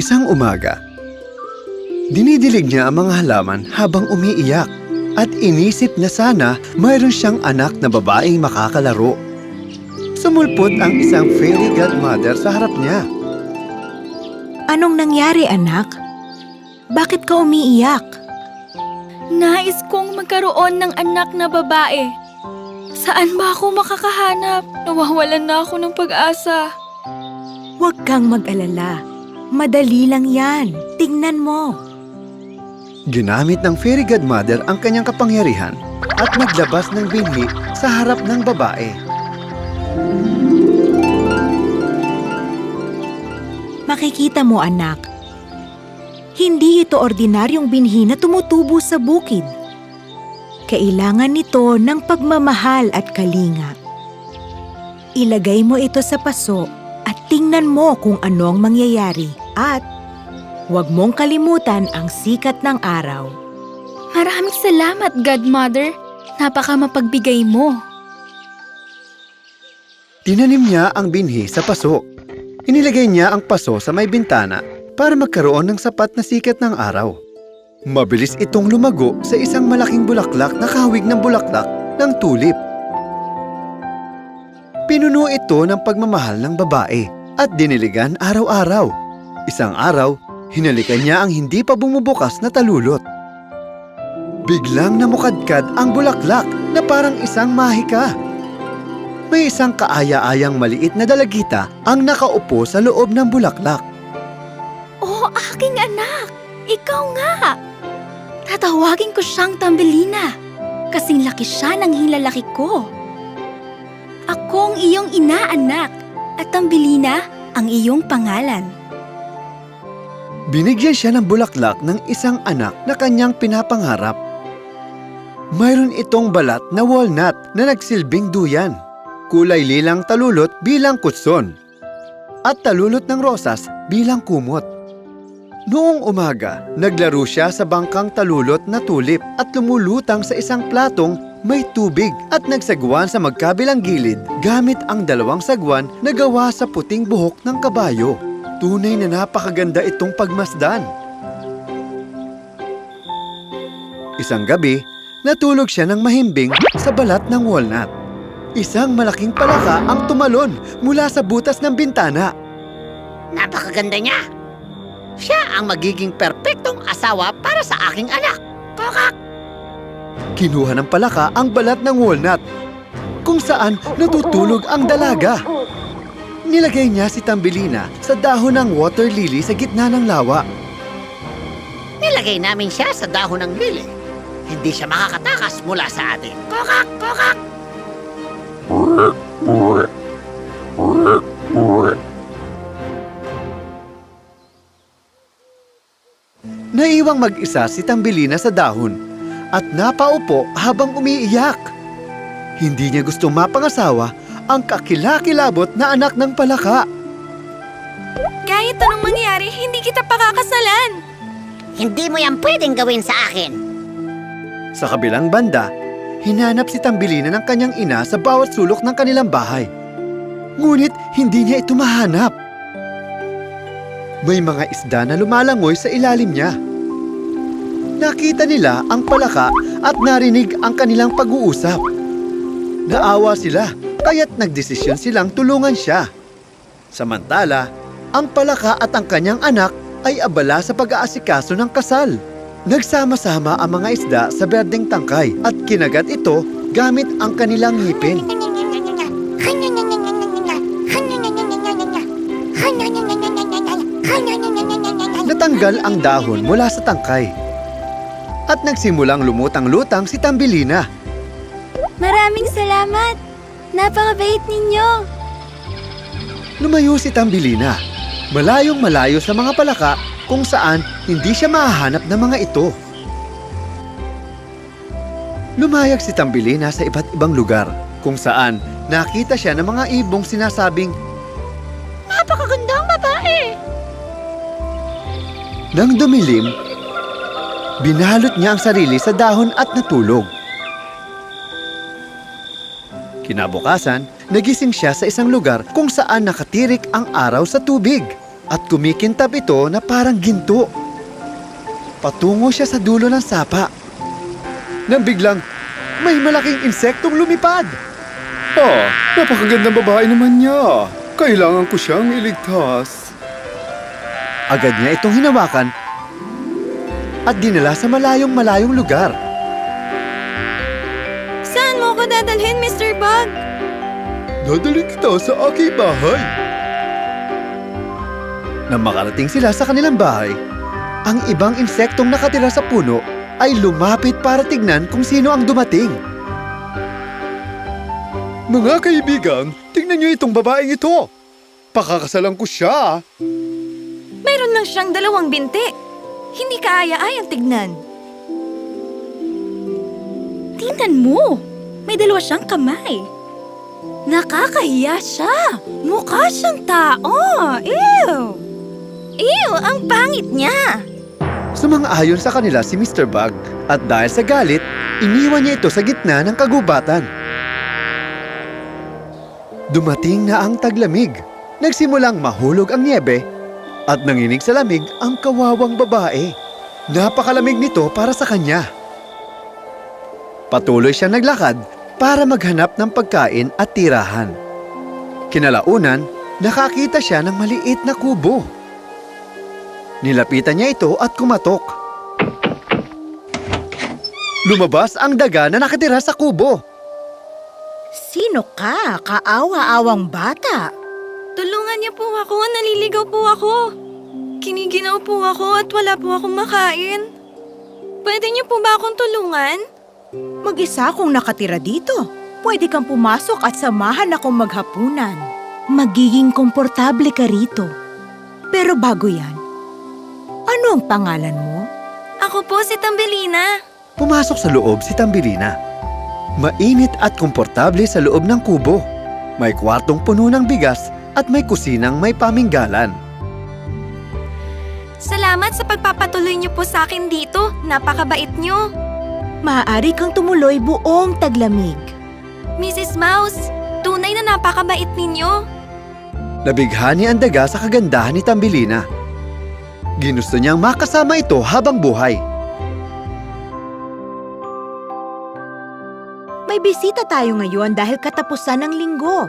Isang umaga, dinidilig niya ang mga halaman habang umiiyak at inisip na sana mayroon siyang anak na babaeng makakalaro. Sumulpot ang isang fairy godmother sa harap niya. Anong nangyari, anak? Bakit ka umiiyak? Nais kong magkaroon ng anak na babae. Saan ba ako makakahanap? Nawawalan na ako ng pag-asa. Huwag kang mag-alala. Madali lang yan. Tingnan mo. Ginamit ng fairy godmother ang kanyang kapangyarihan at naglabas ng binhi sa harap ng babae. Makikita mo, anak. Hindi ito ordinaryong binhi na tumutubo sa bukid. Kailangan nito ng pagmamahal at kalinga. Ilagay mo ito sa paso at tingnan mo kung ano ang mangyayari. At huwag mong kalimutan ang sikat ng araw. Maraming salamat, Godmother. Napaka mapagbigay mo. Tinanim niya ang binhi sa paso. Inilagay niya ang paso sa may bintana para magkaroon ng sapat na sikat ng araw. Mabilis itong lumago sa isang malaking bulaklak na kahawig ng bulaklak ng tulip. Pinuno ito ng pagmamahal ng babae at diniligan araw-araw. Isang araw, hinalikan niya ang hindi pa bumubukas na talulot. Biglang namukadkad ang bulaklak na parang isang mahika. May isang kaaya-ayang maliit na dalagita ang nakaupo sa loob ng bulaklak. Oh, aking anak! Ikaw nga! Tatawagin ko siyang Thumbelina. Kasing laki siya ng hilalaki ko. Ako ang iyong ina, anak. At Thumbelina ang iyong pangalan. Binigyan siya ng bulaklak ng isang anak na kanyang pinapangarap. Mayroon itong balat na walnut na nagsilbing duyan. Kulay lilang talulot bilang kutson. At talulot ng rosas bilang kumot. Noong umaga, naglaro siya sa bangkang talulot na tulip at lumulutang sa isang platong may tubig at nagsagwan sa magkabilang gilid gamit ang dalawang sagwan na gawa sa puting buhok ng kabayo. Tunay na napakaganda itong pagmasdan. Isang gabi, natulog siya ng mahimbing sa balat ng walnut. Isang malaking palaka ang tumalon mula sa butas ng bintana. Napakaganda niya! Siya ang magiging perpektong asawa para sa aking anak. Kokak! Kinuha ng palaka ang balat ng walnut, kung saan natutulog ang dalaga. Nilagay niya si Thumbelina sa dahon ng water lily sa gitna ng lawa. Nilagay namin siya sa dahon ng lili. Hindi siya makakatakas mula sa atin. Kokak! Kokak! Naiwang mag-isa si Thumbelina sa dahon at napaupo habang umiiyak. Hindi niya gusto mapangasawa ang kakilakilabot na anak ng palaka. Kahit anong mangyari, hindi kita pakakasalan. Hindi mo yan pwedeng gawin sa akin. Sa kabilang banda, hinanap si Thumbelina ng kanyang ina sa bawat sulok ng kanilang bahay. Ngunit hindi niya ito mahanap. May mga isda na lumalangoy sa ilalim niya. Nakita nila ang palaka at narinig ang kanilang pag-uusap. Naawa sila, kaya't nagdesisyon silang tulungan siya. Samantala, ang palaka at ang kanyang anak ay abala sa pag-aasikaso ng kasal. Nagsama-sama ang mga isda sa berdeng tangkay at kinagat ito gamit ang kanilang ngipin. Natanggal ang dahon mula sa tangkay at nagsimulang lumutang-lutang si Tambelina. Maraming salamat! Napakabait ninyo! Lumayo si Tambelina, malayong-malayo sa mga palaka kung saan hindi siya mahahanap ng mga ito. Lumayag si Tambelina sa iba't ibang lugar kung saan nakita siya ng mga ibong sinasabing, Napakagandang babae! Nang dumilim, binalot niya ang sarili sa dahon at natulog. Kinabukasan, nagising siya sa isang lugar kung saan nakatirik ang araw sa tubig at kumikintab ito na parang ginto. Patungo siya sa dulo ng sapa. Nang biglang, may malaking insektong lumipad. Napakagandang babae naman niya. Kailangan ko siyang iligtas. Agad niya itong hinawakan at dinala sa malayong-malayong lugar. Saan mo ko dadalhin, Mr. Bug? Dadalhin kita sa aking bahay. Nang makarating sila sa kanilang bahay, ang ibang insektong nakatira sa puno ay lumapit para tignan kung sino ang dumating. Mga kaibigan, tingnan niyo itong babaeng ito. Pakakasalan ko siya. Mayroon lang siyang 2 binti. Hindi kaaya-ayang tignan. Tingnan mo! May 2 siyang kamay. Nakakahiya siya! Mukha siyang tao! Ew! Ew! Ang pangit niya! Sumang-ayon sa kanila si Mr. Bug at dahil sa galit, iniwan niya ito sa gitna ng kagubatan. Dumating na ang taglamig. Nagsimulang mahulog ang niebe at nanginig sa lamig ang kawawang babae. Napakalamig nito para sa kanya. Patuloy siyang naglakad para maghanap ng pagkain at tirahan. Kinalaunan, nakakita siya ng maliit na kubo. Nilapitan niya ito at kumatok. Lumabas ang daga na nakatira sa kubo. Sino ka? Kaawa-awang bata. Tulungan niyo po ako, naliligaw po ako. Kiniginaw po ako at wala po akong makain. Pwede niyo po ba akong tulungan? Mag-isa akong nakatira dito. Pwede kang pumasok at samahan akong maghapunan. Magiging komportable ka rito. Pero bago yan, ano ang pangalan mo? Ako po si Tambelina. Pumasok sa loob si Tambelina. Mainit at komportable sa loob ng kubo. May kwartong puno ng bigas at may kusinang may paminggalan. Salamat sa pagpapatuloy niyo po sa akin dito. Napakabait niyo. Maaari kang tumuloy buong taglamig. Mrs. Mouse, tunay na napakabait ninyo. Nabighani ang daga sa kagandahan ni Tambelina. Ginusto niyang makasama ito habang buhay. May bisita tayo ngayon dahil katapusan ng linggo.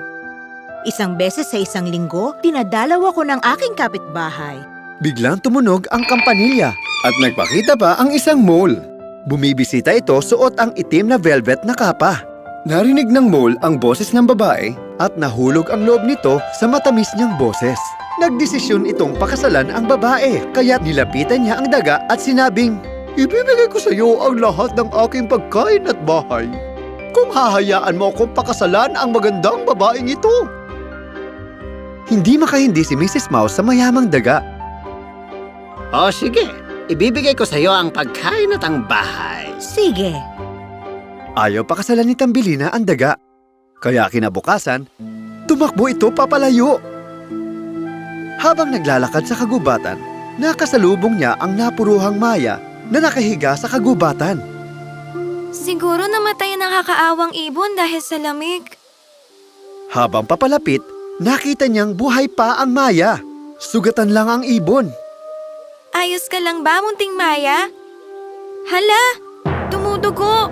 Isang beses sa isang linggo, dinadalaw ako ng aking kapitbahay. Biglang tumunog ang kampanilya at nagpakita pa ang isang mole. Bumibisita ito suot ang itim na velvet na kapa. Narinig ng mole ang boses ng babae at nahulog ang loob nito sa matamis niyang boses. Nagdesisyon itong pakasalan ang babae, kaya nilapitan niya ang daga at sinabing, Ibibigay ko sa iyo ang lahat ng aking pagkain at bahay. Kung hahayaan mo akong pakasalan ang magandang babaeng ito. Hindi makahindi si Mrs. Mouse sa mayamang daga. O sige, ibibigay ko sa iyo ang pagkain at ang bahay. Sige. Ayaw pakasalan ni Tambelina ang daga. Kaya kinabukasan, tumakbo ito papalayo. Habang naglalakad sa kagubatan, nakasalubong niya ang napuruhang Maya na nakahiga sa kagubatan. Siguro namatay ang nakakaawang ibon dahil sa lamig. Habang papalapit, nakita niyang buhay pa ang Maya. Sugatan lang ang ibon. Ayos ka lang ba, munting Maya? Hala! Dumudugo!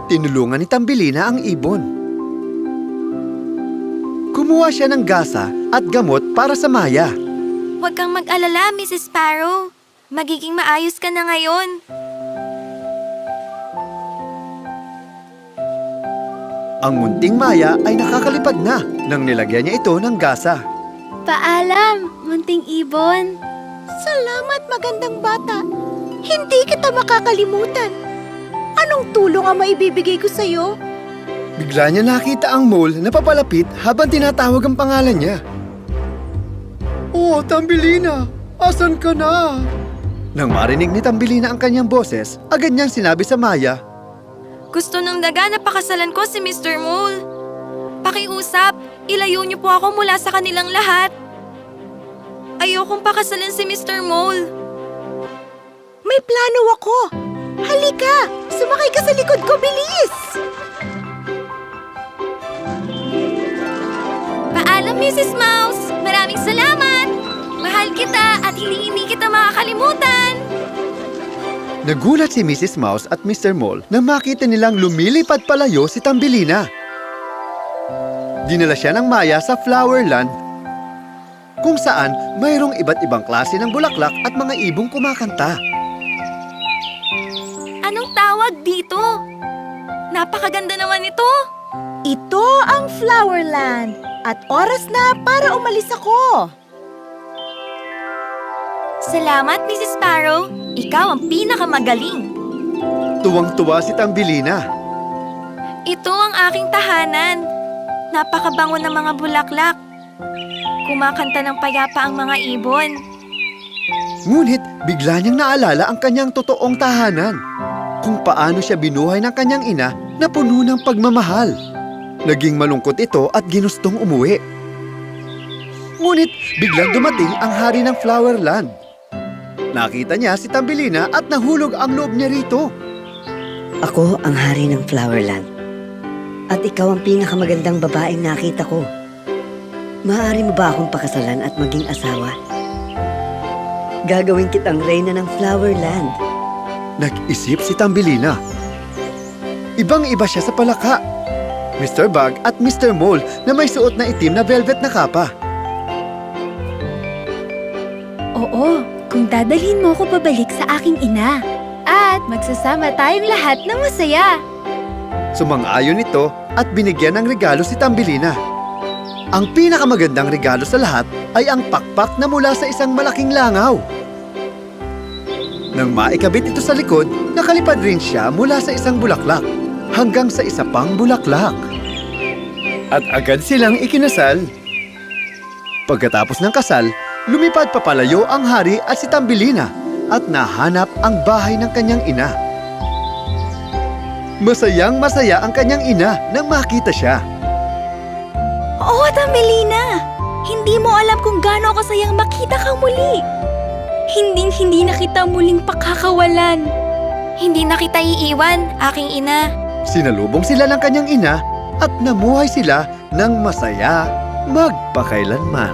Tinulungan ni Tambelina ang ibon. Kumuha siya ng gasa at gamot para sa Maya. Huwag kang mag-alala, Mrs. Sparrow. Magiging maayos ka na ngayon. Ang munting Maya ay nakakalipad na nang nilagyan niya ito ng gasa. Paalam, munting ibon. Salamat, magandang bata. Hindi kita makakalimutan. Anong tulong ang maibibigay ko sa'yo? Bigla niya nakita ang mole na papalapit habang tinatawag ang pangalan niya. Oh, Tambelina! Asan ka na? Nang marinig ni Tambelina ang kanyang boses, agad niyang sinabi sa Maya, Gusto ng daga na pakasalan ko si Mr. Mole. Pakiusap, ilayo niyo po ako mula sa kanilang lahat. Ayokong pakasalan si Mr. Mole. May plano ako. Halika! Sumakay ka sa likod ko, bilis! Paalam, Mrs. Mouse! Maraming salamat! Mahal kita at hindi kita makakalimutan! Nagulat si Mrs. Mouse at Mr. Mole nang makita nilang lumilipad palayo si Tambelina. Dinala siya ng Maya sa Flowerland, kung saan mayroong iba't ibang klase ng bulaklak at mga ibong kumakanta. Anong tawag dito? Napakaganda naman ito! Ito ang Flowerland at oras na para umalis ako. Salamat, Mrs. Sparrow. Ikaw ang pinakamagaling. Tuwang-tuwa si Tambelina. Ito ang aking tahanan. Napakabango ng mga bulaklak. Kumakanta ng payapa ang mga ibon. Ngunit bigla niyang naalala ang kanyang totoong tahanan. Kung paano siya binuhay ng kanyang ina na puno ng pagmamahal. Naging malungkot ito at ginustong umuwi. Ngunit biglang dumating ang hari ng Flowerland. Nakita niya si Tambelina at nahulog ang loob niya rito. Ako ang hari ng Flowerland. At ikaw ang pinakamagandang babaeng nakita ko. Maaari mo ba akong pakasalan at maging asawa? Gagawin kitang reyna ng Flowerland. Nag-isip si Tambelina. Ibang-iba siya sa palaka. Mr. Bug at Mr. Mole na may suot na itim na velvet na kapa. Oo, kung dadalhin mo ko pabalik sa aking ina. At magsasama tayong lahat na masaya. Sumang-ayon ito at binigyan ng regalo si Tambelina. Ang pinakamagandang regalo sa lahat ay ang pakpak na mula sa isang malaking langaw. Nang maikabit ito sa likod, nakalipad rin siya mula sa isang bulaklak hanggang sa isa pang bulaklak. At agad silang ikinasal. Pagkatapos ng kasal, lumipad papalayo ang hari at si Tambelina at nahanap ang bahay ng kanyang ina. Masayang-masaya ang kanyang ina nang makita siya. Oo, Tambelina! Hindi mo alam kung gaano kasayang makita kang muli. Hinding-hindi na kita muling pakakawalan. Hindi na kita iiwan, aking ina. Sinalubong sila ng kanyang ina at namuhay sila ng masaya magpakailanman.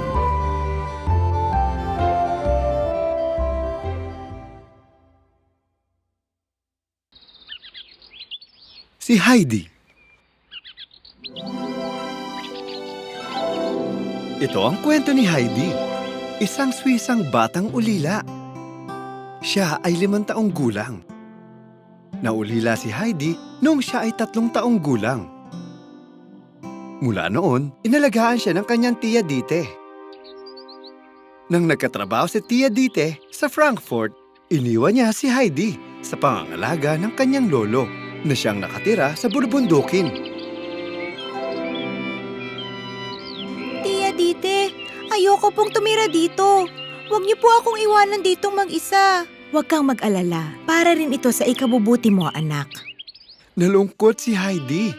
Si Heidi. Ito ang kwento ni Heidi, isang Swisang batang ulila. Siya ay 5 taong gulang. Naulila si Heidi noong siya ay 3 taong gulang. Mula noon, inalagaan siya ng kanyang Tia Dite. Nang nagkatrabaho si Tia Dite sa Frankfurt, iniwan niya si Heidi sa pangangalaga ng kanyang lolo na siyang nakatira sa bulubundukin. Tia Dite, ayoko pong tumira dito. Huwag niyo po akong iwanan ditong mag-isa. Huwag kang mag-alala. Para rin ito sa ikabubuti mo, anak. Nalungkot si Heidi.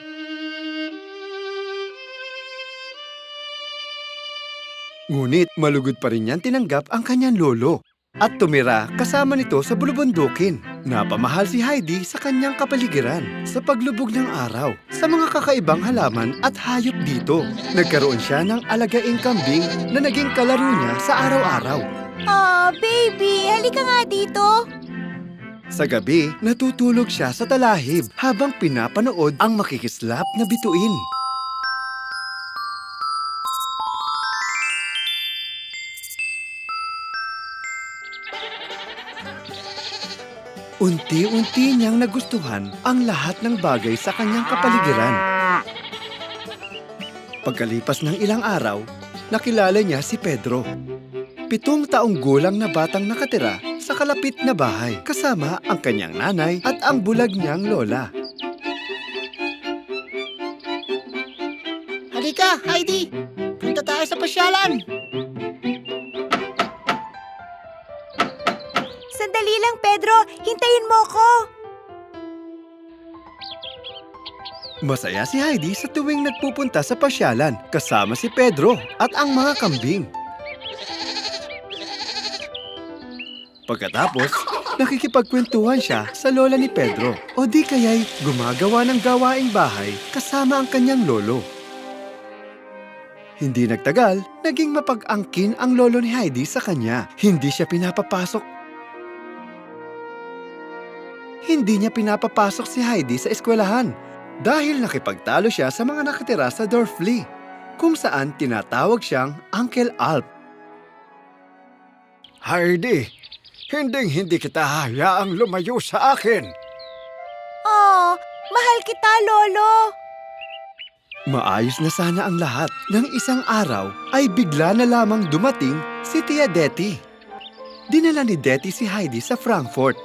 Ngunit malugod pa rin niyang tinanggap ang kanyang lolo at tumira kasama nito sa bulubundukin. Napamahal si Heidi sa kanyang kapaligiran sa paglubog ng araw sa mga kakaibang halaman at hayop dito. Nagkaroon siya ng alagaing kambing na naging kalaro niya sa araw-araw. Ah, baby, halika nga dito. Sa gabi, natutulog siya sa talahib habang pinapanood ang makikislap na bituin. Unti-unti niyang nagustuhan ang lahat ng bagay sa kanyang kapaligiran. Pagkalipas ng ilang araw, nakilala niya si Pedro. 7 taong gulang na batang nakatira sa kalapit na bahay kasama ang kanyang nanay at ang bulag niyang lola. Halika, Heidi! Punta tayo sa pasyalan! Sandali lang, Pedro! Hintayin mo ko! Masaya si Heidi sa tuwing nagpupunta sa pasyalan kasama si Pedro at ang mga kambing. Pagkatapos, nakikipagkwentuhan siya sa lola ni Pedro o di kaya'y gumagawa ng gawaing bahay kasama ang kanyang lolo. Hindi nagtagal, naging mapag-angkin ang lolo ni Heidi sa kanya. Hindi niya pinapapasok si Heidi sa eskwelahan dahil nakipagtalo siya sa mga nakatira sa Dorfli, kung saan tinatawag siyang Uncle Alp. Heidi, hindi kita hayaang lumayo sa akin. Oh, mahal kita, Lolo! Maayos na sana ang lahat. Nang isang araw ay bigla na lamang dumating si Tia Detty. Dinala ni Detty si Heidi sa Frankfurt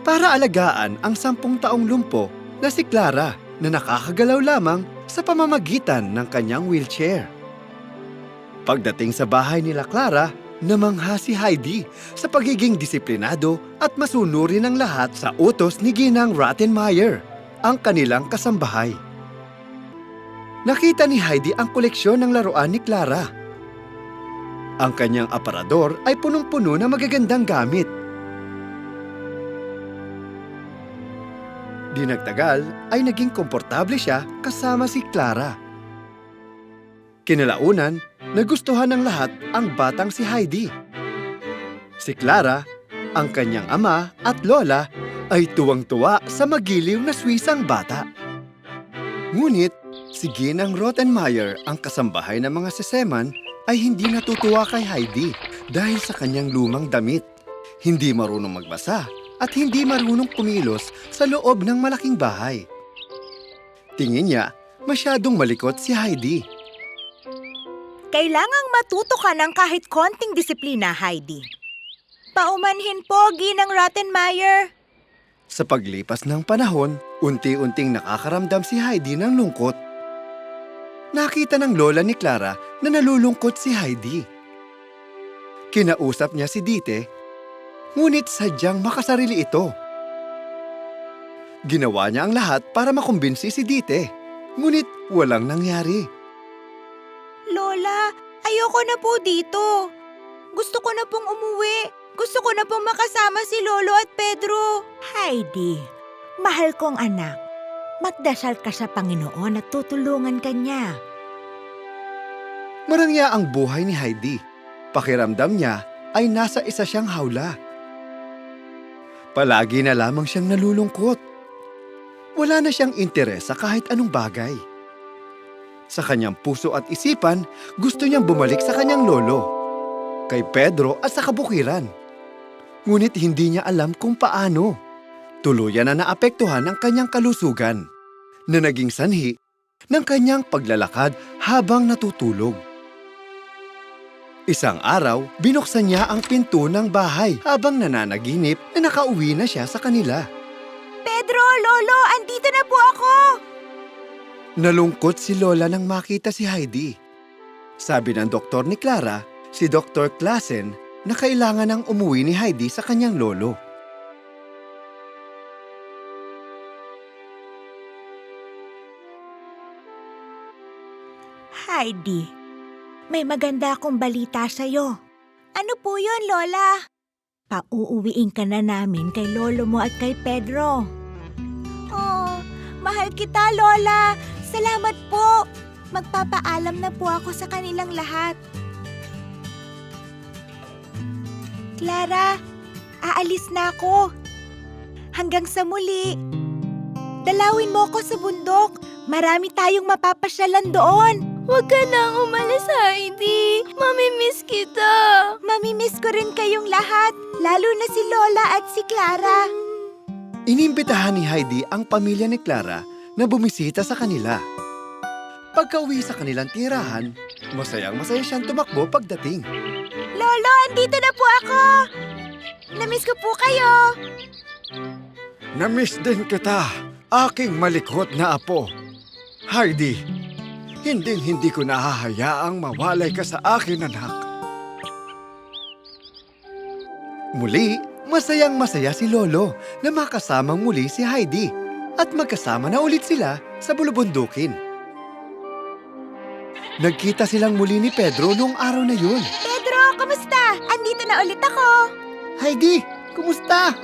para alagaan ang 10 taong lumpo na si Clara na nakakagalaw lamang sa pamamagitan ng kanyang wheelchair. Pagdating sa bahay nila Clara, namangha si Heidi sa pagiging disiplinado at masunuri ng lahat sa utos ni Ginang Rattenmeier, ang kanilang kasambahay. Nakita ni Heidi ang koleksyon ng laruan ni Clara. Ang kanyang aparador ay punong-puno ng magagandang gamit. Di nagtagal ay naging komportable siya kasama si Clara. Kinalaunan, nagustuhan ng lahat ang batang si Heidi. Si Clara, ang kanyang ama at lola ay tuwang-tuwa sa magiliw na Swisang bata. Ngunit, si Ginang Rottenmeier, ang kasambahay ng mga seseman, ay hindi natutuwa kay Heidi dahil sa kanyang lumang damit. Hindi marunong magbasa at hindi marunong kumilos sa loob ng malaking bahay. Tingin niya, masyadong malikot si Heidi. Kailangang matuto ka ng kahit konting disiplina, Heidi. Paumanhin po, Ginang Rattenmeier. Sa paglipas ng panahon, unti-unting nakakaramdam si Heidi ng lungkot. Nakita ng lola ni Clara na nalulungkot si Heidi. Kinausap niya si Dite, ngunit sadyang makasarili ito. Ginawa niya ang lahat para makumbinsi si Dite, ngunit walang nangyari. Lola, ayoko na po dito. Gusto ko na pong umuwi. Gusto ko na pong makasama si Lolo at Pedro. Heidi, mahal kong anak. Magdasal ka sa Panginoon at tutulungan ka niya. Marangya ang buhay ni Heidi. Pakiramdam niya ay nasa isa siyang hawla. Palagi na lamang siyang nalulungkot. Wala na siyang interes sa kahit anong bagay. Sa kanyang puso at isipan, gusto niyang bumalik sa kanyang lolo, kay Pedro at sa kabukiran. Ngunit hindi niya alam kung paano. Tuluyan na naapektuhan ang kanyang kalusugan, na naging sanhi ng kanyang paglalakad habang natutulog. Isang araw, binuksan niya ang pinto ng bahay habang nananaginip na nakauwi na siya sa kanila. Pedro, Lolo, andito na po ako! Nalungkot si Lola nang makita si Heidi. Sabi ng doktor ni Clara, si Dr. Klassen, na kailangan ng umuwi ni Heidi sa kanyang lolo. Heidi, may maganda akong balita sa'yo. Ano po yun, Lola? Pauuwiin ka na namin kay Lolo mo at kay Pedro. Oh, mahal kita, Lola. Salamat po. Magpapaalam na po ako sa kanilang lahat. Clara, aalis na ako. Hanggang sa muli. Dalawin mo ko sa bundok. Marami tayong mapapasyalan doon. Huwag ka nang umalis, Heidi. Mamimiss kita. Mamimiss ko rin kayong lahat, lalo na si Lola at si Clara. Inimbitahan ni Heidi ang pamilya ni Clara na bumisita sa kanila. Pagka-uwi sa kanilang tirahan, masayang-masaya siyang tumakbo pagdating. Lolo, andito na po ako! Namiss ko po kayo! Namiss din kita, aking malikot na apo. Heidi, hindi ko nahahayaang mawalay ka sa akin, anak. Muli, masayang-masaya si Lolo na makasamang muli si Heidi at magkasama na ulit sila sa bulubundukin. Nagkita silang muli ni Pedro noong araw na yun. Pedro, kumusta? Andito na ulit ako. Heidi, kumusta?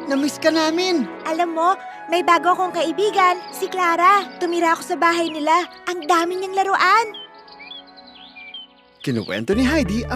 Namiss ka namin. Alam mo, may bago akong kaibigan, si Clara. Tumira ako sa bahay nila. Ang dami niyang laruan. Kinukwento ni Heidi ang